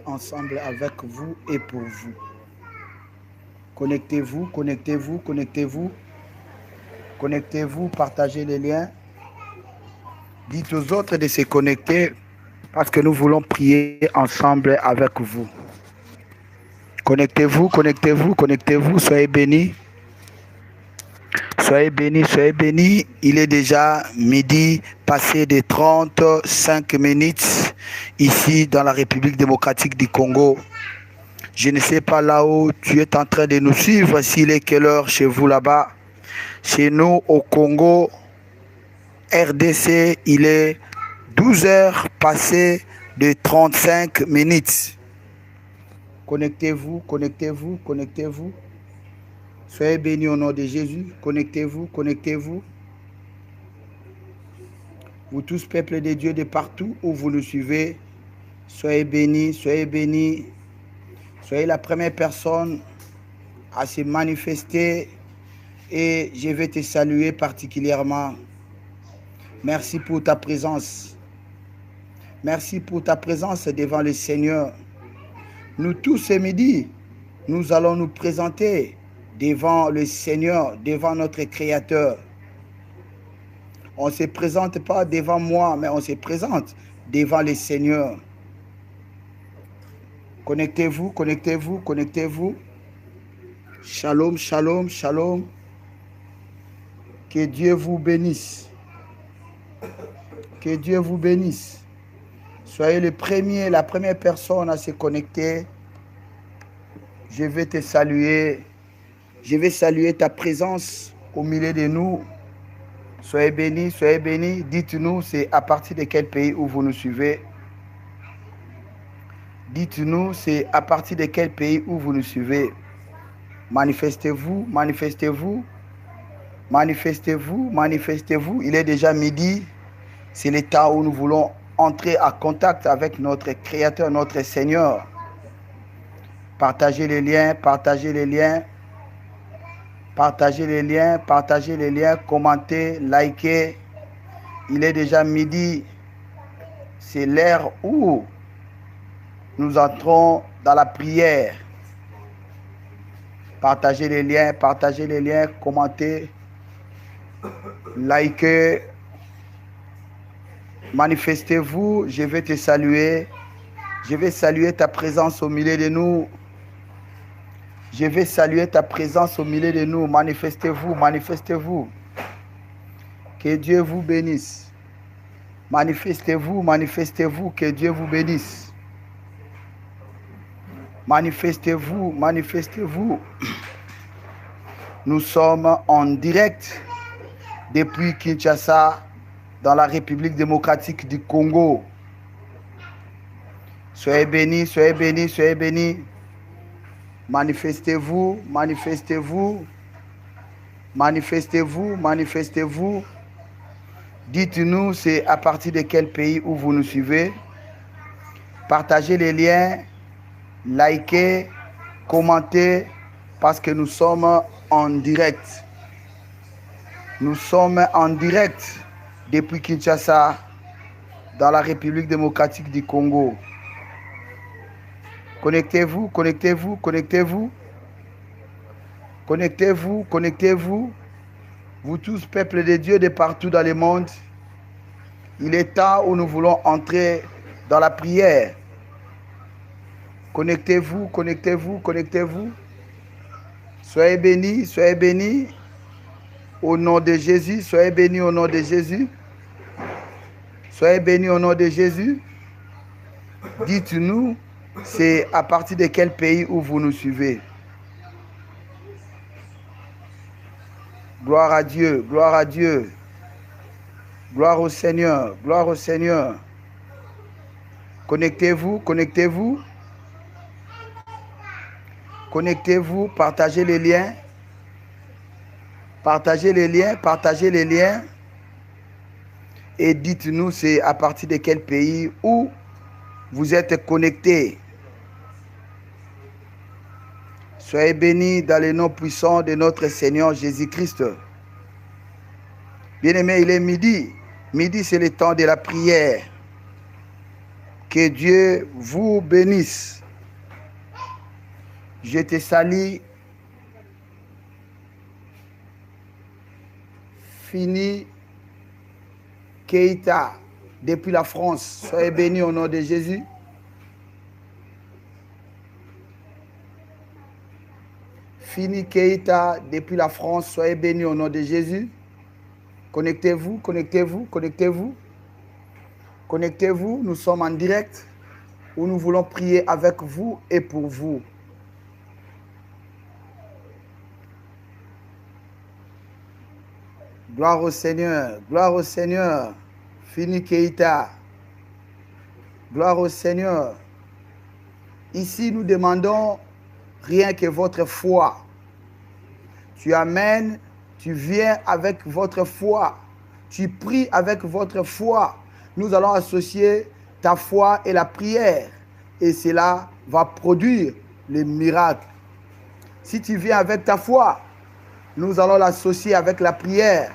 ensemble avec vous et pour vous. Connectez-vous, connectez-vous, connectez-vous, connectez-vous, partagez les liens. Dites aux autres de se connecter parce que nous voulons prier ensemble avec vous. Connectez-vous, connectez-vous, connectez-vous, soyez bénis. Soyez bénis, soyez bénis. Il est déjà midi, passé de 35 minutes ici dans la République démocratique du Congo. Je ne sais pas là où tu es en train de nous suivre, s'il est quelle heure chez vous là-bas. Chez nous au Congo, RDC, il est 12 heures passées de 35 minutes. Connectez-vous, connectez-vous, connectez-vous. Soyez bénis au nom de Jésus. Connectez-vous, connectez-vous. Vous tous, peuple de Dieu de partout où vous nous suivez, soyez bénis, soyez bénis. Soyez la première personne à se manifester et je vais te saluer particulièrement. Merci pour ta présence. Merci pour ta présence devant le Seigneur. Nous tous ce midi, nous allons nous présenter devant le Seigneur, devant notre Créateur. On ne se présente pas devant moi, mais on se présente devant le Seigneur. Connectez-vous, connectez-vous, connectez-vous. Shalom, shalom, shalom. Que Dieu vous bénisse. Que Dieu vous bénisse. Soyez le premier, la première personne à se connecter. Je vais te saluer. Je vais saluer ta présence au milieu de nous. Soyez bénis, soyez bénis. Dites-nous, c'est à partir de quel pays où vous nous suivez. Dites-nous, c'est à partir de quel pays où vous nous suivez. Manifestez-vous, manifestez-vous. Manifestez-vous, manifestez-vous. Il est déjà midi. C'est le temps où nous voulons entrer en contact avec notre Créateur, notre Seigneur. Partagez les liens, partagez les liens. Partagez les liens, partagez les liens. Commentez, likez. Il est déjà midi. C'est l'heure où nous entrons dans la prière. Partagez les liens, commentez, likez, manifestez-vous. Je vais te saluer. Je vais saluer ta présence au milieu de nous. Je vais saluer ta présence au milieu de nous. Manifestez-vous, manifestez-vous. Que Dieu vous bénisse. Manifestez-vous, manifestez-vous. Que Dieu vous bénisse. Manifestez-vous, manifestez-vous. Nous sommes en direct depuis Kinshasa, dans la République démocratique du Congo. Soyez bénis, soyez bénis, soyez bénis. Manifestez-vous, manifestez-vous. Manifestez-vous, manifestez-vous. Dites-nous, c'est à partir de quel pays où vous nous suivez. Partagez les liens. Likez, commentez, parce que nous sommes en direct. Nous sommes en direct depuis Kinshasa, dans la République démocratique du Congo. Connectez-vous, connectez-vous, connectez-vous. Connectez-vous, connectez-vous. Vous tous, peuple de Dieu de partout dans le monde. Il est temps où nous voulons entrer dans la prière. Connectez-vous, connectez-vous, connectez-vous. Soyez bénis, soyez bénis. Au nom de Jésus, soyez bénis au nom de Jésus. Soyez bénis au nom de Jésus. Dites-nous, c'est à partir de quel pays où vous nous suivez. Gloire à Dieu, gloire à Dieu. Gloire au Seigneur, gloire au Seigneur. Connectez-vous, connectez-vous. Connectez-vous, partagez les liens. Partagez les liens, partagez les liens. Et dites-nous, c'est à partir de quel pays où vous êtes connectés. Soyez bénis dans le nom puissant de notre Seigneur Jésus-Christ. Bien-aimés, il est midi. Midi, c'est le temps de la prière. Que Que Dieu vous bénisse. Je te salue. Fini Keita depuis la France. Soyez bénis au nom de Jésus. Fini Keita depuis la France. Soyez bénis au nom de Jésus. Connectez-vous, connectez-vous, connectez-vous. Connectez-vous. Nous sommes en direct où nous voulons prier avec vous et pour vous. Gloire au Seigneur, gloire au Seigneur. Fini Keita. Gloire au Seigneur. Ici, nous demandons rien que votre foi. Tu amènes, tu viens avec votre foi. Tu pries avec votre foi. Nous allons associer ta foi et la prière. Et cela va produire les miracles. Si tu viens avec ta foi, nous allons l'associer avec la prière.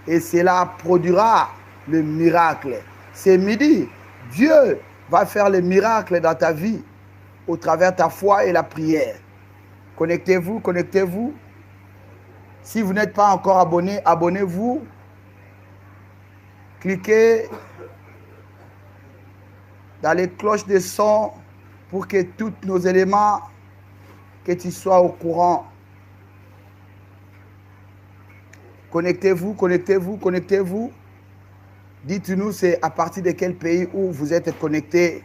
Et cela produira le miracle. C'est midi. Dieu va faire le miracle dans ta vie au travers de ta foi et la prière. Connectez-vous, connectez-vous. Si vous n'êtes pas encore abonné, abonnez-vous. Cliquez dans les cloches de son pour que tous nos éléments, que tu sois au courant. Connectez-vous, connectez-vous, connectez-vous. Dites-nous c'est à partir de quel pays où vous êtes connectés.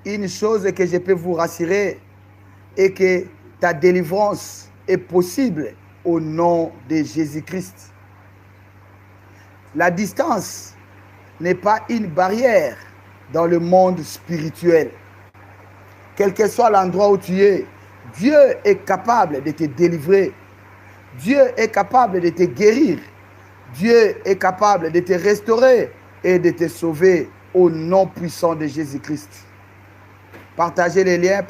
Une chose que je peux vous rassurer est que ta délivrance est possible au nom de Jésus-Christ. La distance n'est pas une barrière dans le monde spirituel. Quel que soit l'endroit où tu es, Dieu est capable de te délivrer. Dieu est capable de te guérir. Dieu est capable de te restaurer et de te sauver au nom puissant de Jésus-Christ. Partagez les liens,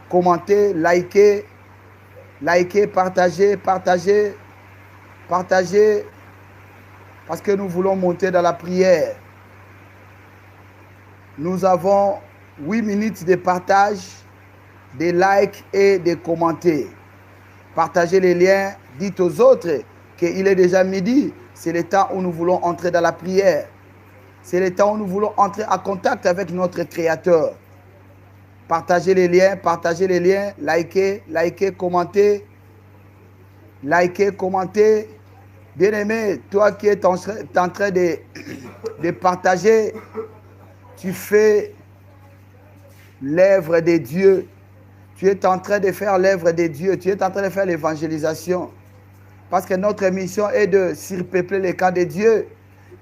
commentez, likez, partagez, parce que nous voulons monter dans la prière. Nous avons 8 minutes de partage, de likes et de commenter. Partagez les liens, dites aux autres qu'il est déjà midi. C'est le temps où nous voulons entrer dans la prière. C'est le temps où nous voulons entrer en contact avec notre Créateur. Partagez les liens, likez, commentez. Bien-aimé, toi qui es en train de partager, tu fais l'œuvre de Dieu. Tu es en train de faire l'œuvre de Dieu. Tu es en train de faire l'évangélisation. Parce que notre mission est de surpeupler les camps de Dieu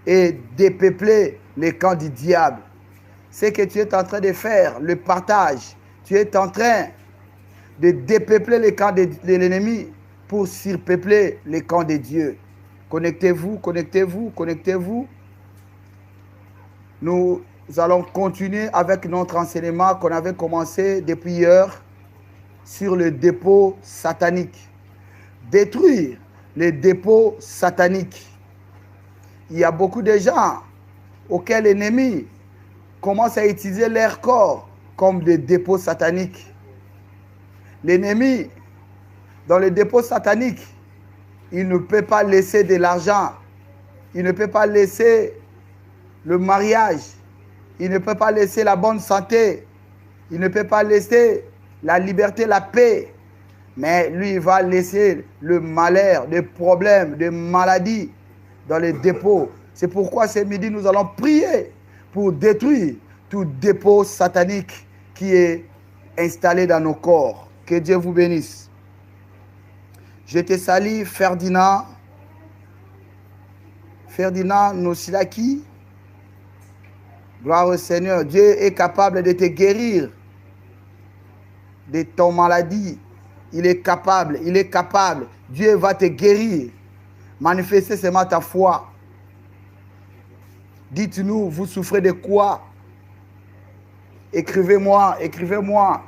et dépeupler les camps du diable. C'est que tu es en train de faire le partage. Tu es en train de dépeupler les camps de l'ennemi pour surpeupler les camps de Dieu. Connectez-vous, connectez-vous, connectez-vous. Nous allons continuer avec notre enseignement qu'on avait commencé depuis hier sur le dépôt satanique. Détruire les dépôts sataniques. Il y a beaucoup de gens auxquels l'ennemi commence à utiliser leur corps comme des dépôts sataniques. L'ennemi, dans les dépôts sataniques, il ne peut pas laisser de l'argent. Il ne peut pas laisser le mariage. Il ne peut pas laisser la bonne santé. Il ne peut pas laisser la liberté, la paix. Mais lui, il va laisser le malheur, des problèmes, des maladies dans les dépôts. C'est pourquoi ce midi, nous allons prier pour détruire tout dépôt satanique qui est installé dans nos corps. Que Dieu vous bénisse. Je te salue, Ferdinand. Ferdinand Nosilaki. Gloire au Seigneur. Dieu est capable de te guérir de ton maladie. Il est capable, il est capable. Dieu va te guérir. Manifestez seulement ta foi. Dites-nous, vous souffrez de quoi? Écrivez-moi, écrivez-moi.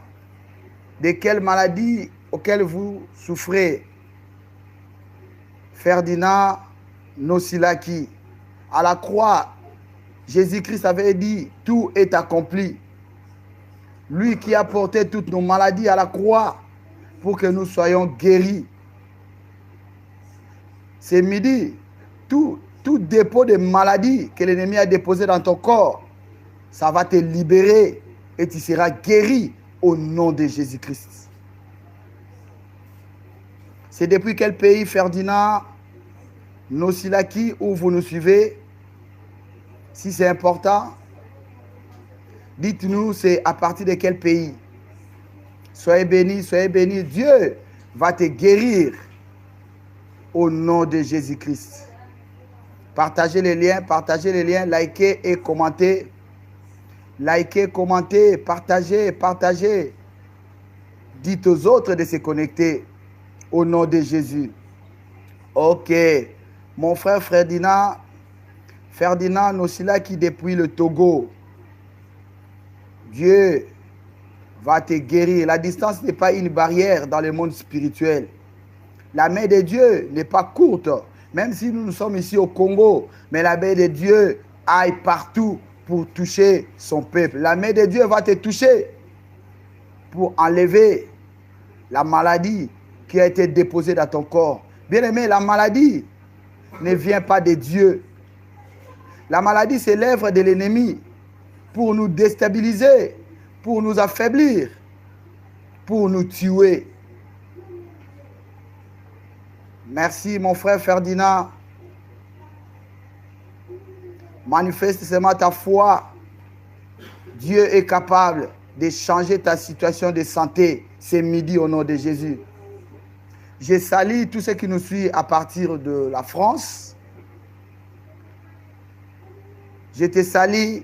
De quelle maladie auquel vous souffrez? Ferdinand Nosilaki. À la croix, Jésus-Christ avait dit, tout est accompli. Lui qui a porté toutes nos maladies à la croix pour que nous soyons guéris. C'est midi, tout dépôt de maladie que l'ennemi a déposé dans ton corps, ça va te libérer et tu seras guéri au nom de Jésus-Christ. C'est depuis quel pays, Ferdinand Nosilaki, où vous nous suivez? Si c'est important, dites-nous c'est à partir de quel pays. Soyez bénis, soyez bénis. Dieu va te guérir au nom de Jésus-Christ. Partagez les liens, likez et commentez. Likez, commentez, partagez, partagez. Dites aux autres de se connecter au nom de Jésus. Ok. Mon frère Ferdinand Nosilaki depuis le Togo. Dieu va te guérir. La distance n'est pas une barrière dans le monde spirituel. La main de Dieu n'est pas courte. Même si nous sommes ici au Congo, mais la main de Dieu aille partout pour toucher son peuple. La main de Dieu va te toucher pour enlever la maladie qui a été déposée dans ton corps. Bien-aimé, la maladie ne vient pas de Dieu. La maladie, c'est l'œuvre de l'ennemi pour nous déstabiliser, pour nous affaiblir, pour nous tuer. Merci, mon frère Ferdinand. Manifeste seulement ta foi. Dieu est capable de changer ta situation de santé. C'est midi au nom de Jésus. Je salue tous ceux qui nous suivent à partir de la France. Je te salue,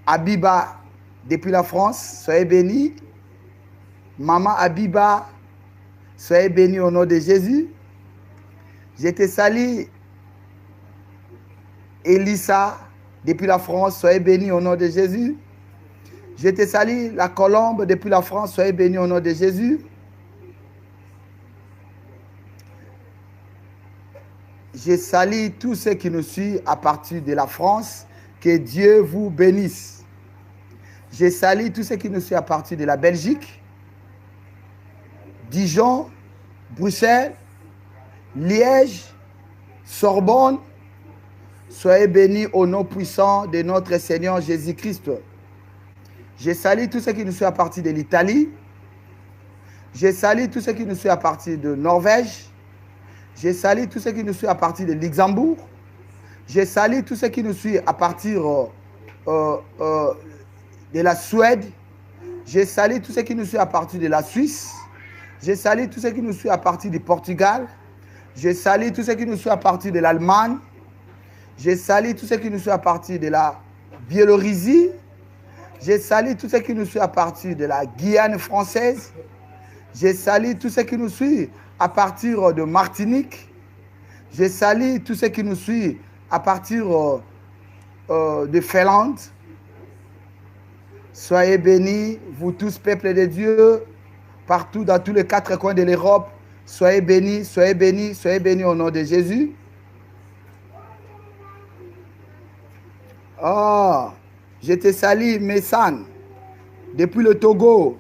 Abiba, depuis la France. Soyez bénis. Maman Abiba, soyez bénis au nom de Jésus. Je te salue, Elissa, depuis la France. Soyez bénis au nom de Jésus. Je te salue, la Colombe, depuis la France. Soyez bénis au nom de Jésus. Je salue tous ceux qui nous suivent à partir de la France. Que Dieu vous bénisse. Je salue tous ceux qui nous suivent à partir de la Belgique, Dijon, Bruxelles, Liège, Sorbonne. Soyez bénis au nom puissant de notre Seigneur Jésus-Christ. Je salue tous ceux qui nous suivent à partir de l'Italie. Je salue tous ceux qui nous suivent à partir de Norvège. Je salue tous ceux qui nous suivent à partir de Luxembourg. Je salue tous ceux qui nous suivent à partir de la Suède. Je salue tous ceux qui nous suivent à partir de la Suisse. Je salue tous ceux qui nous suivent à partir du Portugal. Je salue tous ceux qui nous suivent à partir de l'Allemagne. Je salue tous ceux qui nous suivent à partir de la Biélorussie. Je salue tous ceux qui nous suivent à partir de la Guyane française. Je salue tous ceux qui nous suivent à partir de Martinique. Je salue tous ceux qui nous suivent à partir de Finlande. Soyez bénis, vous tous, peuple de Dieu, partout dans tous les quatre coins de l'Europe. Soyez bénis, soyez bénis, soyez bénis au nom de Jésus. Oh, je te salue, Messan, depuis le Togo.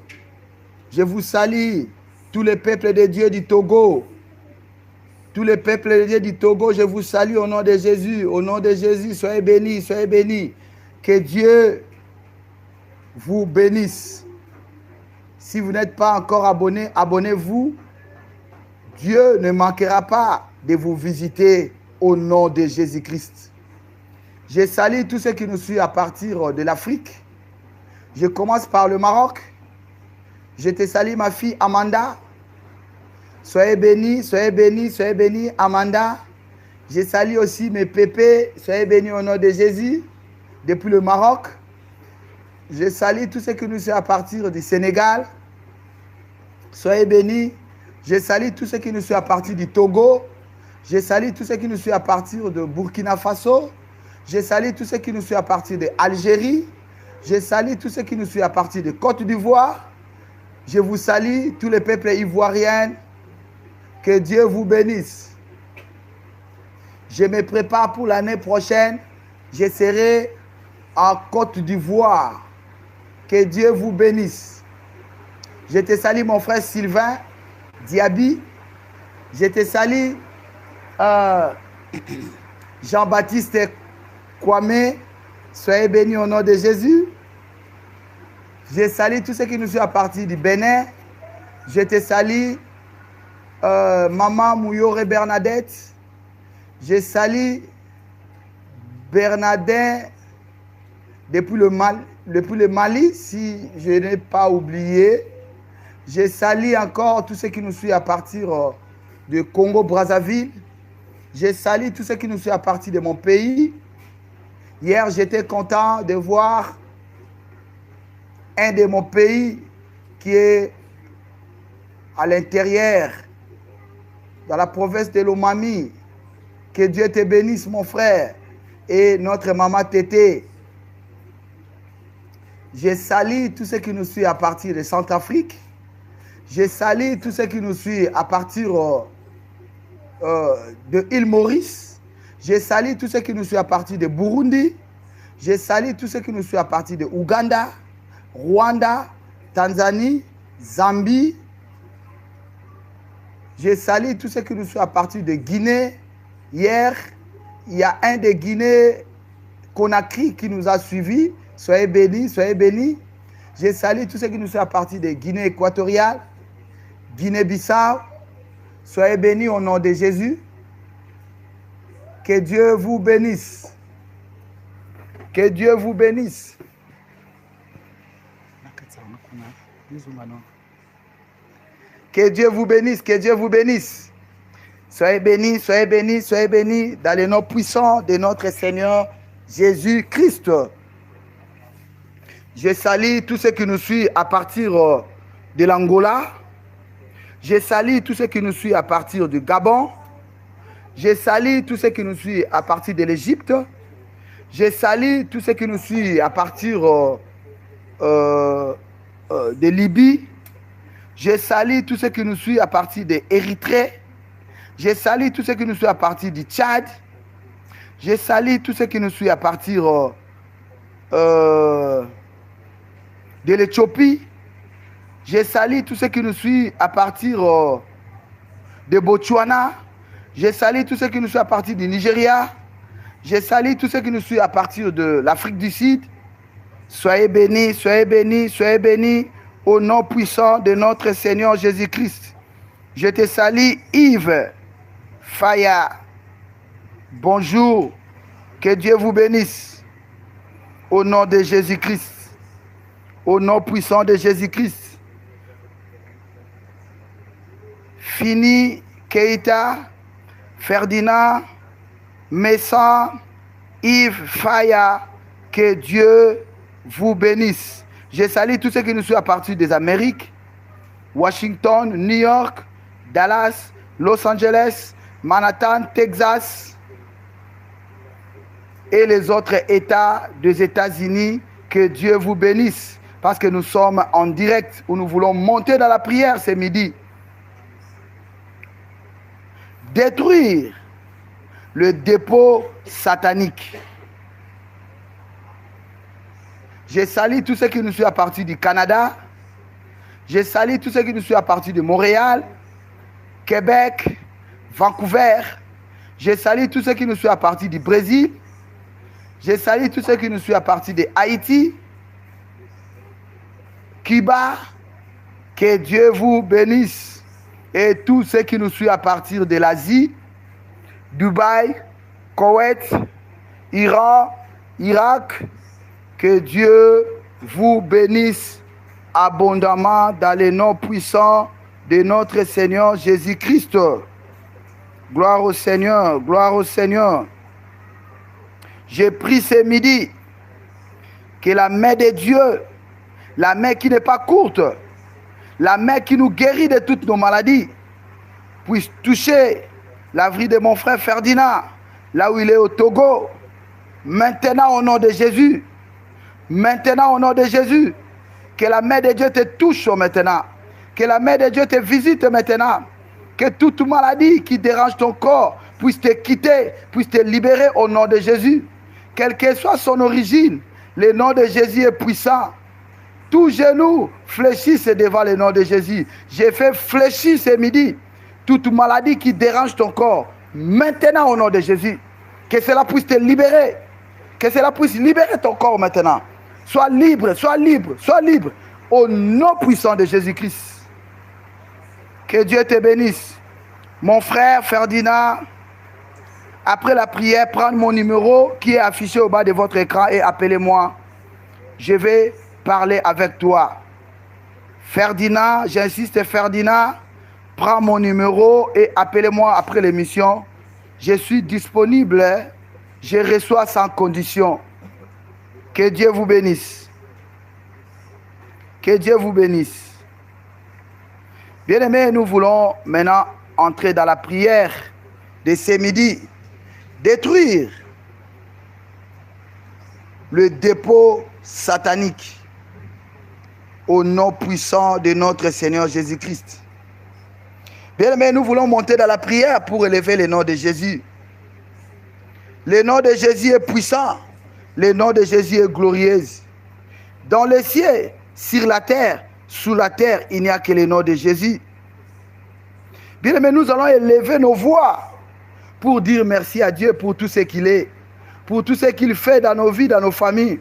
Je vous salue, tous les peuples de Dieu du Togo. Tous les peuples de Dieu du Togo, je vous salue au nom de Jésus. Au nom de Jésus, soyez bénis, soyez bénis. Que Dieu vous bénisse. Si vous n'êtes pas encore abonné, abonnez-vous. Dieu ne manquera pas de vous visiter au nom de Jésus-Christ. Je salue tous ceux qui nous suivent à partir de l'Afrique. Je commence par le Maroc. Je te salue, ma fille Amanda. Soyez bénis, soyez bénis, soyez bénis, Amanda. Je salue aussi mes pépés. Soyez bénis au nom de Jésus. Depuis le Maroc. Je salue tous ceux qui nous suivent à partir du Sénégal. Soyez bénis. Je salue tous ceux qui nous suivent à partir du Togo. Je salue tous ceux qui nous suivent à partir de Burkina Faso. Je salue tous ceux qui nous suivent à partir de Algérie. Je salue tous ceux qui nous suivent à partir de Côte d'Ivoire. Je vous salue, tous les peuples ivoiriens. Que Dieu vous bénisse. Je me prépare pour l'année prochaine Je serai en Côte d'Ivoire. Que Dieu vous bénisse. Je te salue mon frère Sylvain Diaby. Je te salue Jean-Baptiste Kwame. Soyez bénis au nom de Jésus. Je salue tous ceux qui nous suivent à partir du Bénin. Je te salue Maman Mouyore Bernadette. Je salue Bernardin depuis le Mali, si je n'ai pas oublié. Je salue encore tous ceux qui nous suivent à partir de Congo-Brazzaville. Je salue tous ceux qui nous suivent à partir de mon pays. Hier, j'étais content de voir un de mon pays qui est à l'intérieur, dans la province de Lomami. Que Dieu te bénisse, mon frère, et notre maman Tété. Je salue tous ceux qui nous suivent à partir de Centrafrique. Je salue tous ceux qui nous suivent à partir de l'île Maurice. Je salue tous ceux qui nous suivent à partir de Burundi. Je salue tous ceux qui nous suivent à partir de Ouganda, Rwanda, Tanzanie, Zambie. Je salue tous ceux qui nous suivent à partir de Guinée. Hier, il y a un de Guinée, Conakry, qui nous a suivis. Soyez bénis, soyez bénis. Je salue tous ceux qui nous suivent à partir de Guinée équatoriale, Guinée-Bissau. Soyez bénis au nom de Jésus. Que Dieu vous bénisse. Que Dieu vous bénisse. Que Dieu vous bénisse, que Dieu vous bénisse. Soyez bénis, soyez bénis, soyez bénis dans le nom puissant de notre Seigneur Jésus-Christ. Je salue tous ceux qui nous suivent à partir de l'Angola. Je salue tous ceux qui nous suivent à partir du Gabon. Je salue tous ceux qui nous suivent à partir de l'Égypte. Je salue tous ceux qui nous suivent à partir de Libye. Je salue tous ceux qui nous suivent à partir de l'Érythrée. Je salue tous ceux qui nous suivent à partir du Tchad. Je salue tous ceux qui nous suivent à partir de l'Éthiopie. Je salue tous ceux qui nous suivent à partir de Botswana. Je salue tous ceux qui nous suivent à partir du Nigeria. Je salue tous ceux qui nous suivent à partir de l'Afrique du Sud. Soyez bénis, soyez bénis, soyez bénis au nom puissant de notre Seigneur Jésus-Christ. Je te salue Yves Faya. Bonjour. Que Dieu vous bénisse. Au nom de Jésus-Christ. Au nom puissant de Jésus-Christ. Fini Keita, Ferdinand, Messan, Yves Faya. Que Dieu vous bénisse. Je salue tous ceux qui nous suivent à partir des Amériques. Washington, New York, Dallas, Los Angeles, Manhattan, Texas et les autres États des États-Unis. Que Dieu vous bénisse parce que nous sommes en direct où nous voulons monter dans la prière ce midi. Détruire le dépôt satanique. Je salue tous ceux qui nous suivent à partir du Canada. Je salue tous ceux qui nous suivent à partir de Montréal, Québec, Vancouver. Je salue tous ceux qui nous suivent à partir du Brésil. Je salue tous ceux qui nous suivent à partir de Haïti, Cuba. Que Dieu vous bénisse. Et tous ceux qui nous suivent à partir de l'Asie, Dubaï, Koweït, Iran, Irak. Que Dieu vous bénisse abondamment dans le nom puissant de notre Seigneur Jésus-Christ. Gloire au Seigneur, gloire au Seigneur. J'ai pris ce midi que la main de Dieu, la main qui n'est pas courte, la main qui nous guérit de toutes nos maladies, puisse toucher la vie de mon frère Ferdinand, là où il est au Togo. Maintenant, au nom de Jésus, maintenant, au nom de Jésus, que la main de Dieu te touche maintenant. Que la main de Dieu te visite maintenant. Que toute maladie qui dérange ton corps puisse te quitter, puisse te libérer au nom de Jésus. quelle que soit son origine, le nom de Jésus est puissant. Tout genou fléchisse devant le nom de Jésus. J'ai fait fléchir ce midi toute maladie qui dérange ton corps. Maintenant au nom de Jésus. Que cela puisse te libérer. Que cela puisse libérer ton corps maintenant. Sois libre, sois libre, sois libre. Au nom puissant de Jésus-Christ. Que Dieu te bénisse. Mon frère Ferdinand, après la prière, prenez mon numéro qui est affiché au bas de votre écran et appelez-moi. Je vais parler avec toi. Ferdinand, j'insiste Ferdinand, prends mon numéro et appelez-moi après l'émission. Je suis disponible, je reçois sans condition. Que Dieu vous bénisse. Que Dieu vous bénisse. Bien-aimés, nous voulons maintenant entrer dans la prière de ce midi. Détruire le dépôt satanique au nom puissant de notre Seigneur Jésus-Christ. Bien-aimés, nous voulons monter dans la prière pour élever le nom de Jésus. Le nom de Jésus est puissant. Le nom de Jésus est glorieux. Dans les cieux, sur la terre, sous la terre, il n'y a que le nom de Jésus. Bien-aimés, nous allons élever nos voix pour dire merci à Dieu pour tout ce qu'il est, pour tout ce qu'il fait dans nos vies, dans nos familles.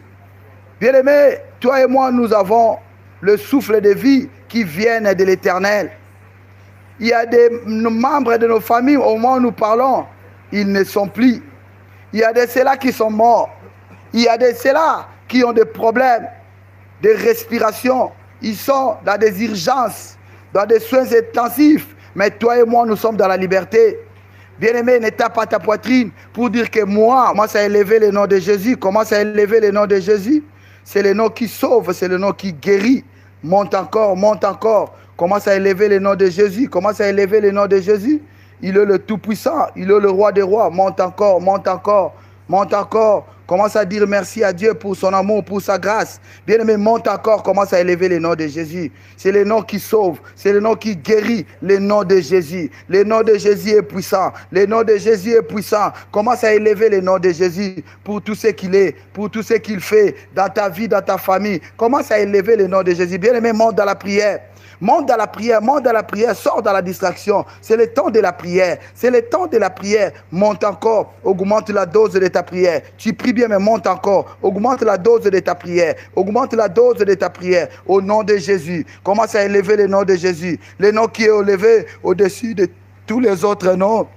Bien-aimés, toi et moi, nous avons le souffle de vie qui vient de l'Éternel. Il y a des membres de nos familles, au moment où nous parlons, ils ne sont plus. Il y a de ceux-là qui sont morts. Il y a de ceux-là qui ont des problèmes de respiration. Ils sont dans des urgences, dans des soins intensifs. Mais toi et moi, nous sommes dans la liberté. Bien-aimé, ne tape pas ta poitrine pour dire que moi, commence à élever le nom de Jésus. Commence à élever le nom de Jésus. C'est le nom qui sauve, c'est le nom qui guérit. Monte encore, monte encore. Commence à élever le nom de Jésus. Commence à élever le nom de Jésus. Il est le Tout-Puissant. Il est le Roi des Rois. Monte encore, monte encore, monte encore. Commence à dire merci à Dieu pour son amour, pour sa grâce. Bien-aimé, monte encore, commence à élever le nom de Jésus. C'est le nom qui sauve, c'est le nom qui guérit, le nom de Jésus. Le nom de Jésus est puissant, le nom de Jésus est puissant. Commence à élever le nom de Jésus pour tout ce qu'il est, pour tout ce qu'il fait dans ta vie, dans ta famille. Commence à élever le nom de Jésus. Bien-aimé, monte dans la prière. Monte dans la prière, monte dans la prière, sors dans la distraction. C'est le temps de la prière. C'est le temps de la prière. Monte encore, augmente la dose de ta prière. Tu pries bien, mais monte encore. Augmente la dose de ta prière. Augmente la dose de ta prière. Au nom de Jésus. Commence à élever le nom de Jésus. Le nom qui est élevé au-dessus de tous les autres noms.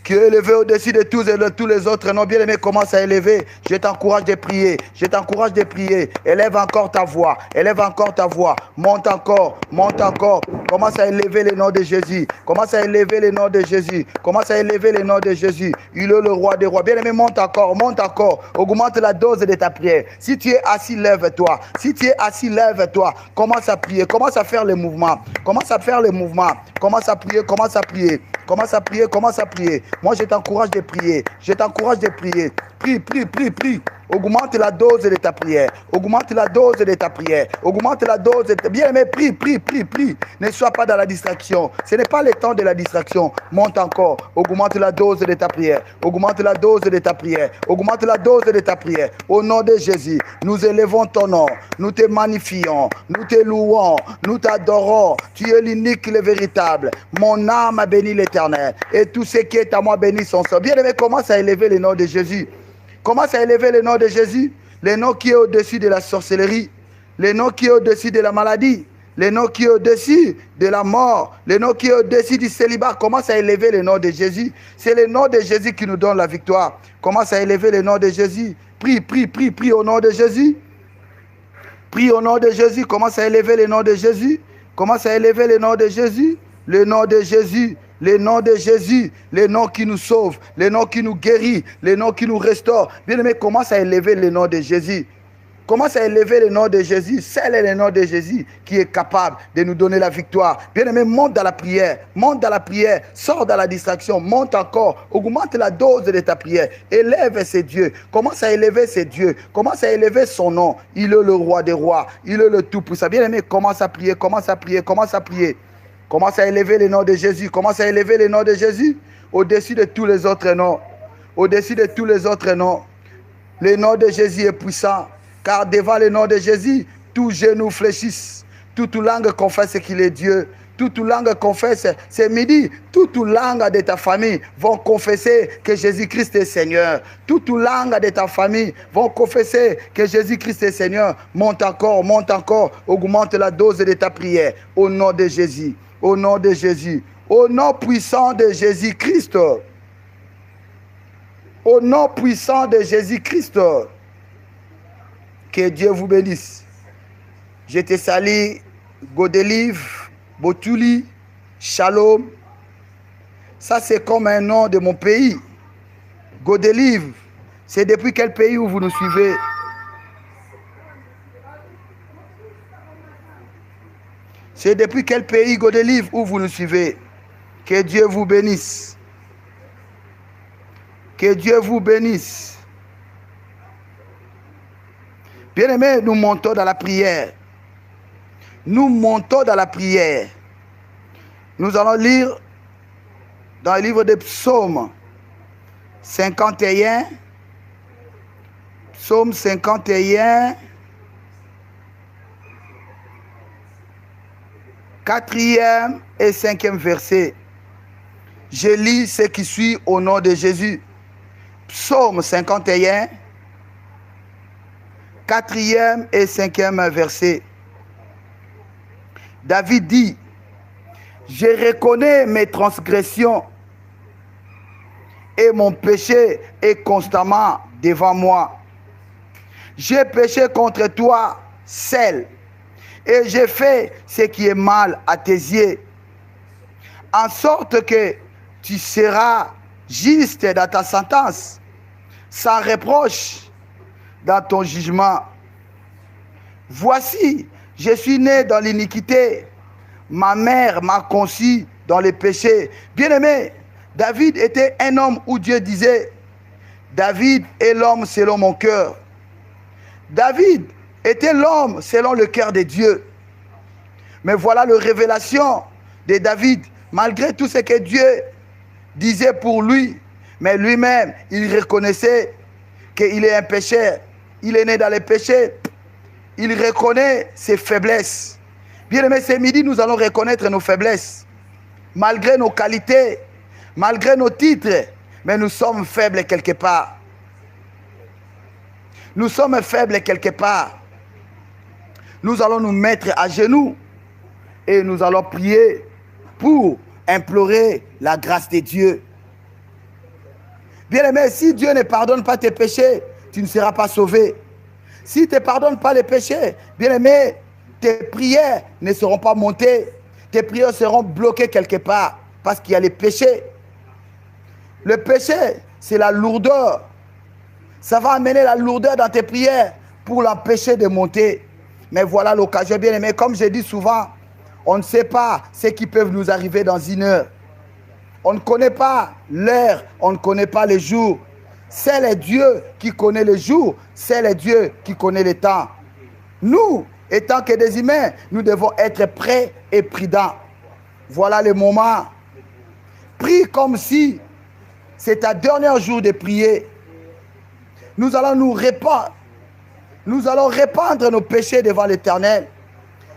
Qui est élevé au-dessus de tous les autres noms. Bien-aimé, commence à élever. Je t'encourage de prier. Je t'encourage de prier. Élève encore ta voix. Élève encore ta voix. Monte encore. Monte encore. Commence à élever le nom de Jésus. Commence à élever le nom de Jésus. Commence à élever le nom de Jésus. Il est le roi des rois. Bien-aimé, monte encore. Monte encore. Augmente la dose de ta prière. Si tu es assis, lève-toi. Si tu es assis, lève-toi. Commence à prier. Commence à faire le mouvement. Commence à faire le mouvement. Commence à prier. Commence à prier. Commence à prier. Commence à prier. Moi, je t'encourage de prier. Je t'encourage de prier. Prie, prie, prie, prie. Augmente la dose de ta prière. Augmente la dose de ta prière. Augmente la dose de ta... Bien-aimé, prie, prie, prie, prie. Ne sois pas dans la distraction. Ce n'est pas le temps de la distraction. Monte encore. Augmente la dose de ta prière. Augmente la dose de ta prière. Augmente la dose de ta prière. Au nom de Jésus, nous élevons ton nom. Nous te magnifions. Nous te louons. Nous t'adorons. Tu es l'unique, le véritable. Mon âme a béni l'Éternel. Et tout ce qui est à moi béni son sang. Bien-aimé, commence à élever le nom de Jésus. Commence à élever le nom de Jésus, le nom qui est au-dessus de la sorcellerie, le nom qui est au-dessus de la maladie, le nom qui est au-dessus de la mort, le nom qui est au-dessus du célibat. Commence à élever le nom de Jésus. C'est le nom de Jésus qui nous donne la victoire. Commence à élever le nom de Jésus. Prie, prie, prie, prie au nom de Jésus. Prie au nom de Jésus. Commence à élever le nom de Jésus. Commence à élever le nom de Jésus. Le nom de Jésus. Le nom de Jésus, le nom qui nous sauve, le nom qui nous guérit, le nom qui nous restaure. Bien-aimé, commence à élever le nom de Jésus. Commence à élever le nom de Jésus. C'est le nom de Jésus qui est capable de nous donner la victoire. Bien-aimé, monte dans la prière. Monte dans la prière. Sors dans la distraction. Monte encore. Augmente la dose de ta prière. Élève ces dieux. Commence à élever ces dieux. Commence à élever son nom. Il est le roi des rois. Il est le tout-puissant. Bien-aimé, commence à prier. Commence à prier. Commence à prier. Commence à élever le nom de Jésus. Commence à élever le nom de Jésus au-dessus de tous les autres noms. Au-dessus de tous les autres noms. Le nom de Jésus est puissant, car devant le nom de Jésus, tout genou fléchisse, toute langue confesse qu'il est Dieu. Toute langue confesse, c'est midi, toute langue de ta famille vont confesser que Jésus-Christ est Seigneur. Toute langue de ta famille vont confesser que Jésus-Christ est Seigneur. Monte encore, augmente la dose de ta prière. Au nom de Jésus, au nom de Jésus, au nom puissant de Jésus-Christ. Au nom puissant de Jésus-Christ. Que Dieu vous bénisse. Je te salue, Godelive, Botuli, Shalom. Ça, c'est comme un nom de mon pays. Godelive. C'est depuis quel pays où vous nous suivez? C'est depuis quel pays, Godelive, où vous nous suivez? Que Dieu vous bénisse. Que Dieu vous bénisse. Bien-aimés, nous montons dans la prière. Nous montons dans la prière. Nous allons lire dans le livre des Psaumes 51. Psaume 51. 4e et 5e verset. Je lis ce qui suit au nom de Jésus. Psaume 51. 4e et 5e verset. David dit, je reconnais mes transgressions et mon péché est constamment devant moi. J'ai péché contre toi seul et j'ai fait ce qui est mal à tes yeux, en sorte que tu seras juste dans ta sentence, sans reproche dans ton jugement. Voici, je suis né dans l'iniquité. Ma mère m'a conçu dans le péché. Bien-aimé, David était un homme où Dieu disait, David est l'homme selon mon cœur. David était l'homme selon le cœur de Dieu. Mais voilà la révélation de David, malgré tout ce que Dieu disait pour lui, mais lui-même, il reconnaissait qu'il est un pécheur. Il est né dans le péché. Il reconnaît ses faiblesses. Bien-aimés, ce midi, nous allons reconnaître nos faiblesses. Malgré nos qualités, malgré nos titres, mais nous sommes faibles quelque part. Nous sommes faibles quelque part. Nous allons nous mettre à genoux et nous allons prier pour implorer la grâce de Dieu. Bien-aimé, si Dieu ne pardonne pas tes péchés, tu ne seras pas sauvé. Si tu ne pardonnes pas les péchés, bien-aimé, tes prières ne seront pas montées. Tes prières seront bloquées quelque part parce qu'il y a les péchés. Le péché, c'est la lourdeur. Ça va amener la lourdeur dans tes prières pour l'empêcher de monter. Mais voilà l'occasion, bien-aimé. Comme je dis souvent, on ne sait pas ce qui peut nous arriver dans une heure. On ne connaît pas l'heure, on ne connaît pas les jours. C'est le Dieu qui connaît les jours, c'est le Dieu qui connaît le temps. Nous, étant que des humains, nous devons être prêts et prudents. Voilà le moment. Prie comme si c'est ta dernier jour de prier. Nous allons nous répandre. Nous allons répandre nos péchés devant l'Éternel.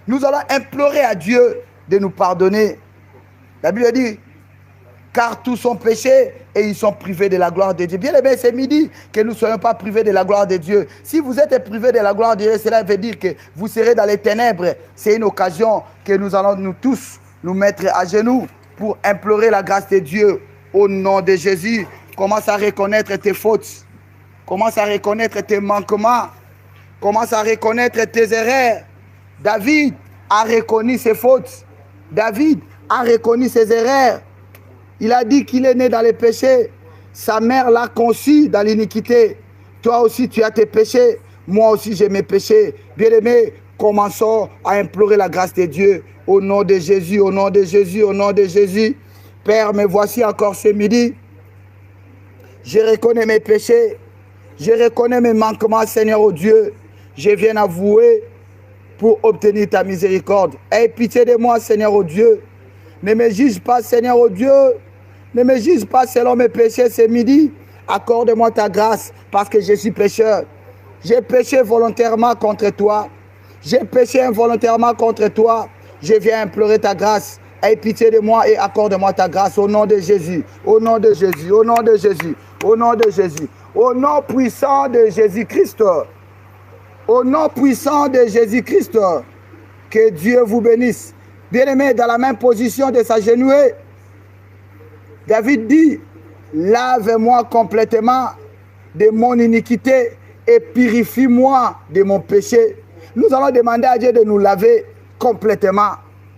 Nous allons implorer à Dieu de nous pardonner. La Bible dit, car tous sont péchés et ils sont privés de la gloire de Dieu. Bien aimé, c'est midi que nous ne soyons pas privés de la gloire de Dieu. Si vous êtes privés de la gloire de Dieu, cela veut dire que vous serez dans les ténèbres. C'est une occasion que nous allons nous tous nous mettre à genoux pour implorer la grâce de Dieu au nom de Jésus. Commence à reconnaître tes fautes. Commence à reconnaître tes manquements. Commence à reconnaître tes erreurs. David a reconnu ses fautes. David a reconnu ses erreurs. Il a dit qu'il est né dans les péchés. Sa mère l'a conçu dans l'iniquité. Toi aussi, tu as tes péchés. Moi aussi, j'ai mes péchés. Bien-aimés, commençons à implorer la grâce de Dieu. Au nom de Jésus, au nom de Jésus, au nom de Jésus. Père, me voici encore ce midi. Je reconnais mes péchés. Je reconnais mes manquements, Seigneur, oh Dieu. Je viens avouer pour obtenir ta miséricorde. Aie pitié de moi, Seigneur, oh Dieu. Ne me juge pas, Seigneur, oh Dieu. Ne me juge pas selon mes péchés ce midi. Accorde-moi ta grâce parce que je suis pécheur. J'ai péché volontairement contre toi. J'ai péché involontairement contre toi. Je viens implorer ta grâce. Aie pitié de moi et accorde-moi ta grâce au nom de Jésus. Au nom de Jésus. Au nom de Jésus. Au nom de Jésus. Au nom puissant de Jésus-Christ. Au nom puissant de Jésus-Christ. Que Dieu vous bénisse. Bien-aimé, dans la même position de s'agenouiller, David dit, lave-moi complètement de mon iniquité et purifie-moi de mon péché. Nous allons demander à Dieu de nous laver complètement,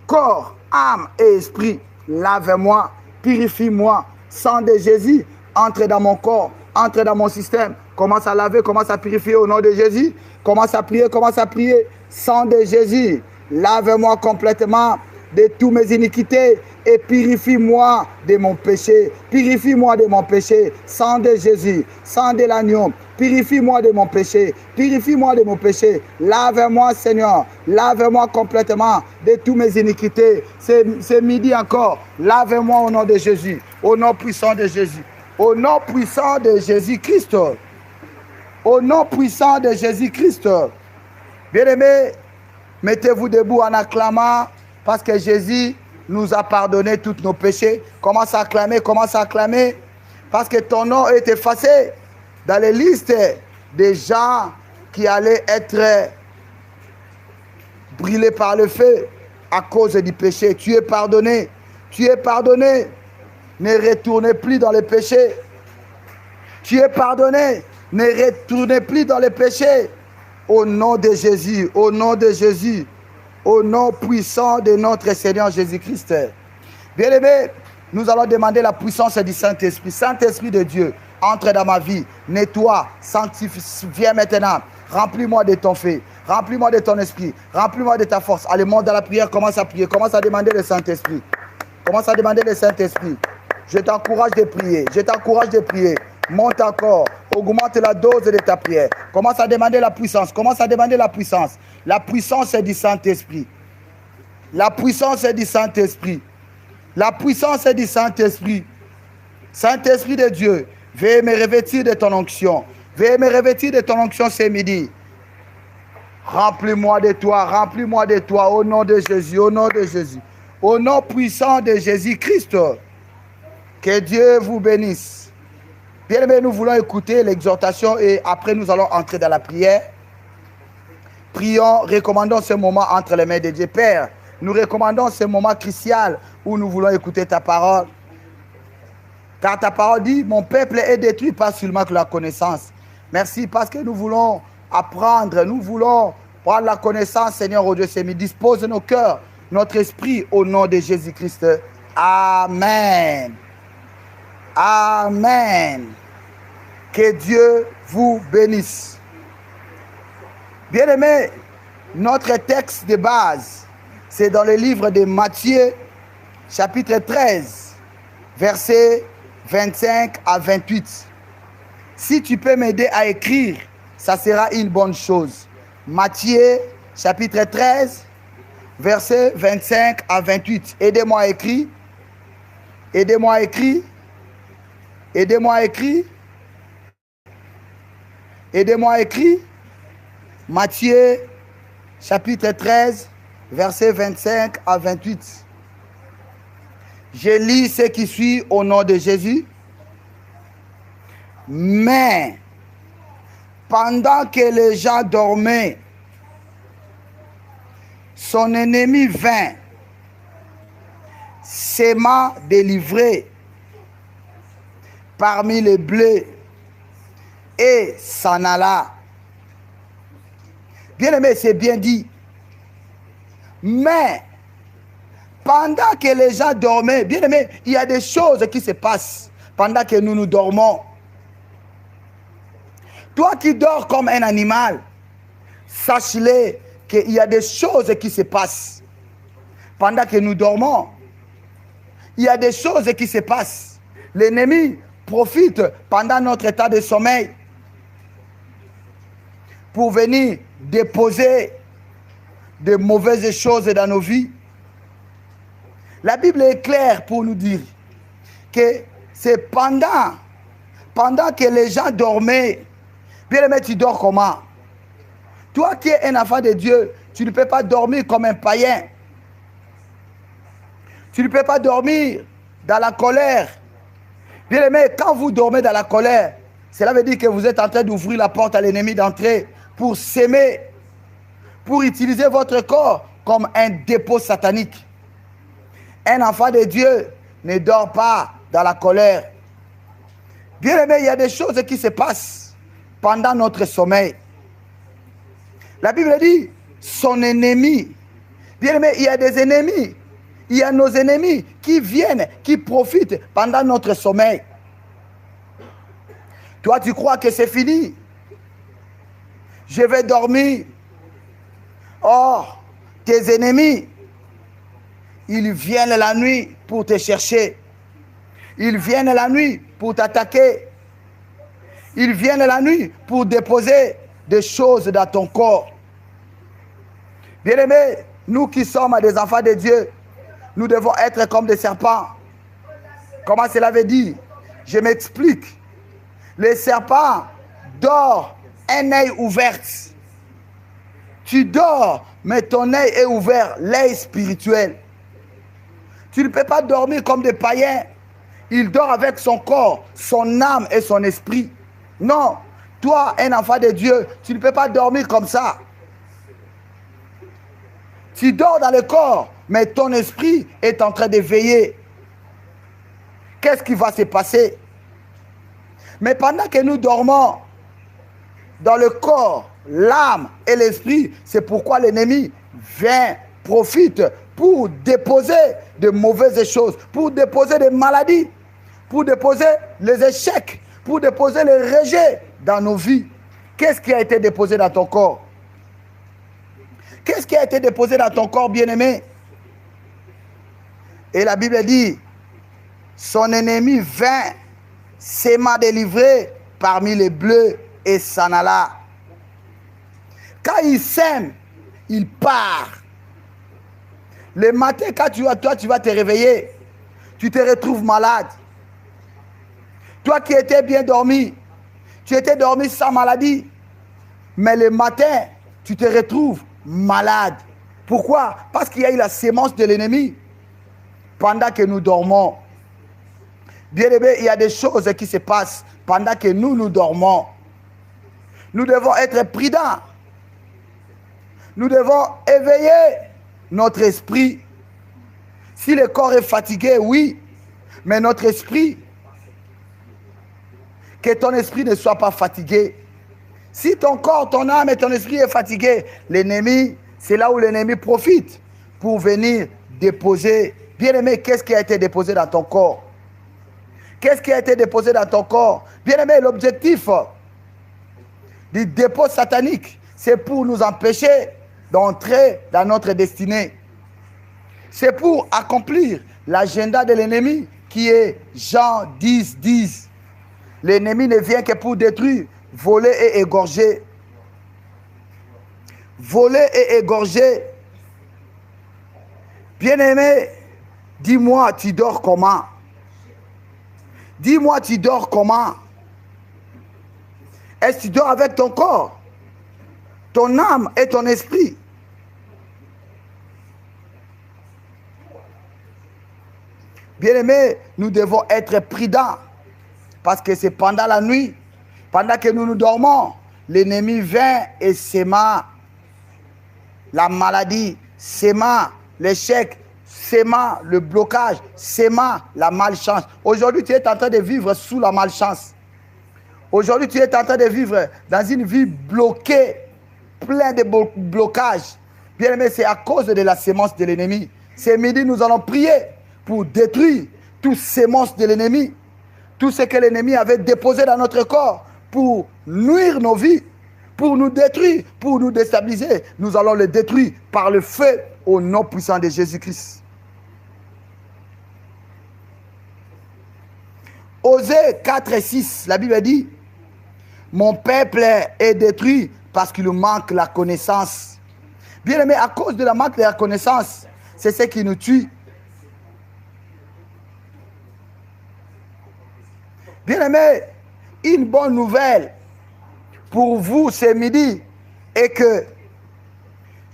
corps, âme et esprit. Lave-moi, purifie-moi. Sang de Jésus, entre dans mon corps, entre dans mon système. Commence à laver, commence à purifier au nom de Jésus. Commence à prier, commence à prier. Sang de Jésus, lave-moi complètement de toutes mes iniquités et purifie-moi de mon péché. Purifie-moi de mon péché. Sang de Jésus, sang de l'agneau. Purifie-moi de mon péché. Purifie-moi de mon péché. Lave-moi, Seigneur. Lave-moi complètement de toutes mes iniquités. C'est midi encore. Lave-moi au nom de Jésus. Au nom puissant de Jésus. Au nom puissant de Jésus-Christ. Au nom puissant de Jésus-Christ. Bien-aimés, mettez-vous debout en acclamant parce que Jésus nous a pardonné tous nos péchés. Commence à acclamer, commence à acclamer. Parce que ton nom est effacé dans les listes des gens qui allaient être brûlés par le feu à cause du péché. Tu es pardonné. Tu es pardonné. Ne retournez plus dans le péché. Tu es pardonné. Ne retournez plus dans le péché. Au nom de Jésus, au nom de Jésus, au nom puissant de notre Seigneur Jésus-Christ. Bien-aimés, nous allons demander la puissance du Saint-Esprit. Saint-Esprit de Dieu, entre dans ma vie, nettoie, sanctifie, viens maintenant. Remplis-moi de ton feu, remplis-moi de ton esprit, remplis-moi de ta force. Allez, monte dans la prière, commence à prier, commence à demander le Saint-Esprit. Commence à demander le Saint-Esprit. Je t'encourage de prier, je t'encourage de prier. Monte encore, augmente la dose de ta prière. Commence à demander la puissance, commence à demander la puissance. La puissance est du Saint-Esprit. La puissance est du Saint-Esprit. La puissance est du Saint-Esprit. Saint-Esprit de Dieu, veuillez me revêtir de ton onction. Veuillez me revêtir de ton onction ce midi. Remplis-moi de toi au nom de Jésus, au nom de Jésus. Au nom puissant de Jésus-Christ. Que Dieu vous bénisse. Bien-aimés, nous voulons écouter l'exhortation et après nous allons entrer dans la prière. Prions, recommandons ce moment entre les mains de Dieu. Père, nous recommandons ce moment crucial où nous voulons écouter ta parole. Car ta parole dit, mon peuple est détruit pas seulement que la connaissance. Merci parce que nous voulons apprendre, nous voulons prendre la connaissance, Seigneur, au Dieu, Seigneur. Dispose nos cœurs, notre esprit au nom de Jésus-Christ. Amen. Amen. Que Dieu vous bénisse. Bien-aimés, notre texte de base, c'est dans le livre de Matthieu, chapitre 13, versets 25 à 28. Si tu peux m'aider à écrire, ça sera une bonne chose. Matthieu, chapitre 13, versets 25 à 28. Aidez-moi à écrire. Aidez-moi à écrire. Aidez-moi à écrire. Aidez-moi à écrire. Matthieu, chapitre 13, versets 25 à 28. Je lis ce qui suit au nom de Jésus. Mais, pendant que les gens dormaient, son ennemi vint, s'aimant délivré parmi les blés et s'en alla. Bien-aimé, c'est bien dit. Mais, pendant que les gens dormaient, bien-aimé, il y a des choses qui se passent pendant que nous dormons. Toi qui dors comme un animal, sache-le qu'il y a des choses qui se passent pendant que nous dormons. Il y a des choses qui se passent. L'ennemi profite pendant notre état de sommeil pour venir déposer de mauvaises choses dans nos vies. La Bible est claire pour nous dire que c'est pendant pendant que les gens dormaient, bien aimé, tu dors comment? Toi qui es un enfant de Dieu, tu ne peux pas dormir comme un païen. Tu ne peux pas dormir dans la colère. Bien aimé, quand vous dormez dans la colère, cela veut dire que vous êtes en train d'ouvrir la porte à l'ennemi d'entrer pour s'aimer, pour utiliser votre corps comme un dépôt satanique. Un enfant de Dieu ne dort pas dans la colère. Bien aimé, il y a des choses qui se passent pendant notre sommeil. La Bible dit, son ennemi. Bien aimé, il y a des ennemis. Il y a nos ennemis qui viennent, qui profitent pendant notre sommeil. Toi, tu crois que c'est fini. Je vais dormir. Or, tes ennemis, ils viennent la nuit pour te chercher. Ils viennent la nuit pour t'attaquer. Ils viennent la nuit pour déposer des choses dans ton corps. Bien-aimés, nous qui sommes des enfants de Dieu, nous devons être comme des serpents. Comment cela veut dire? Je m'explique. Les serpents dorment un œil ouvert. Tu dors, mais ton œil est ouvert, l'œil spirituel. Tu ne peux pas dormir comme des païens. Il dort avec son corps, son âme et son esprit. Non, toi, un enfant de Dieu, tu ne peux pas dormir comme ça. Tu dors dans le corps, mais ton esprit est en train de veiller. Qu'est-ce qui va se passer? Mais pendant que nous dormons dans le corps, l'âme et l'esprit, c'est pourquoi l'ennemi vient, profite pour déposer de mauvaises choses, pour déposer des maladies, pour déposer les échecs, pour déposer les rejets dans nos vies. Qu'est-ce qui a été déposé dans ton corps? Qu'est-ce qui a été déposé dans ton corps, bien-aimé? Et la Bible dit, son ennemi vint, s'aima délivré parmi les bleus et s'en alla. Quand il sème, il part. Le matin, quand tu vas te réveiller, tu te retrouves malade. Toi qui étais bien dormi, tu étais dormi sans maladie, mais le matin, tu te retrouves malade. Pourquoi? Parce qu'il y a eu la sémence de l'ennemi pendant que nous dormons. Bien aimé, il y a des choses qui se passent pendant que nous dormons. Nous devons être prudents. Nous devons éveiller notre esprit. Si le corps est fatigué, oui, mais notre esprit, que ton esprit ne soit pas fatigué. Si ton corps, ton âme et ton esprit est fatigué, l'ennemi, c'est là où l'ennemi profite pour venir déposer. Bien-aimé, qu'est-ce qui a été déposé dans ton corps? Qu'est-ce qui a été déposé dans ton corps? Bien-aimé, l'objectif du dépôt satanique, c'est pour nous empêcher d'entrer dans notre destinée. C'est pour accomplir l'agenda de l'ennemi qui est Jean 10, 10. L'ennemi ne vient que pour détruire, voler et égorger. Voler et égorger. Bien-aimé, dis-moi, tu dors comment? Dis-moi, tu dors comment? Est-ce que tu dors avec ton corps, ton âme et ton esprit? Bien-aimés, nous devons être prudents parce que c'est pendant la nuit, pendant que nous dormons, l'ennemi vient et sème la maladie, sème l'échec, sème le blocage, sème la malchance. Aujourd'hui, tu es en train de vivre sous la malchance. Aujourd'hui, tu es en train de vivre dans une vie bloquée, pleine de blocages. Bien aimé, c'est à cause de la sémence de l'ennemi. Ce midi, nous allons prier pour détruire toute sémence de l'ennemi. Tout ce que l'ennemi avait déposé dans notre corps pour nuire nos vies, pour nous détruire, pour nous déstabiliser. Nous allons le détruire par le feu au nom puissant de Jésus-Christ. Osée 4 et 6, la Bible dit, mon peuple est détruit parce qu'il manque la connaissance. Bien aimé, à cause de la manque de la connaissance, c'est ce qui nous tue. Bien aimé, Une bonne nouvelle pour vous ce midi est que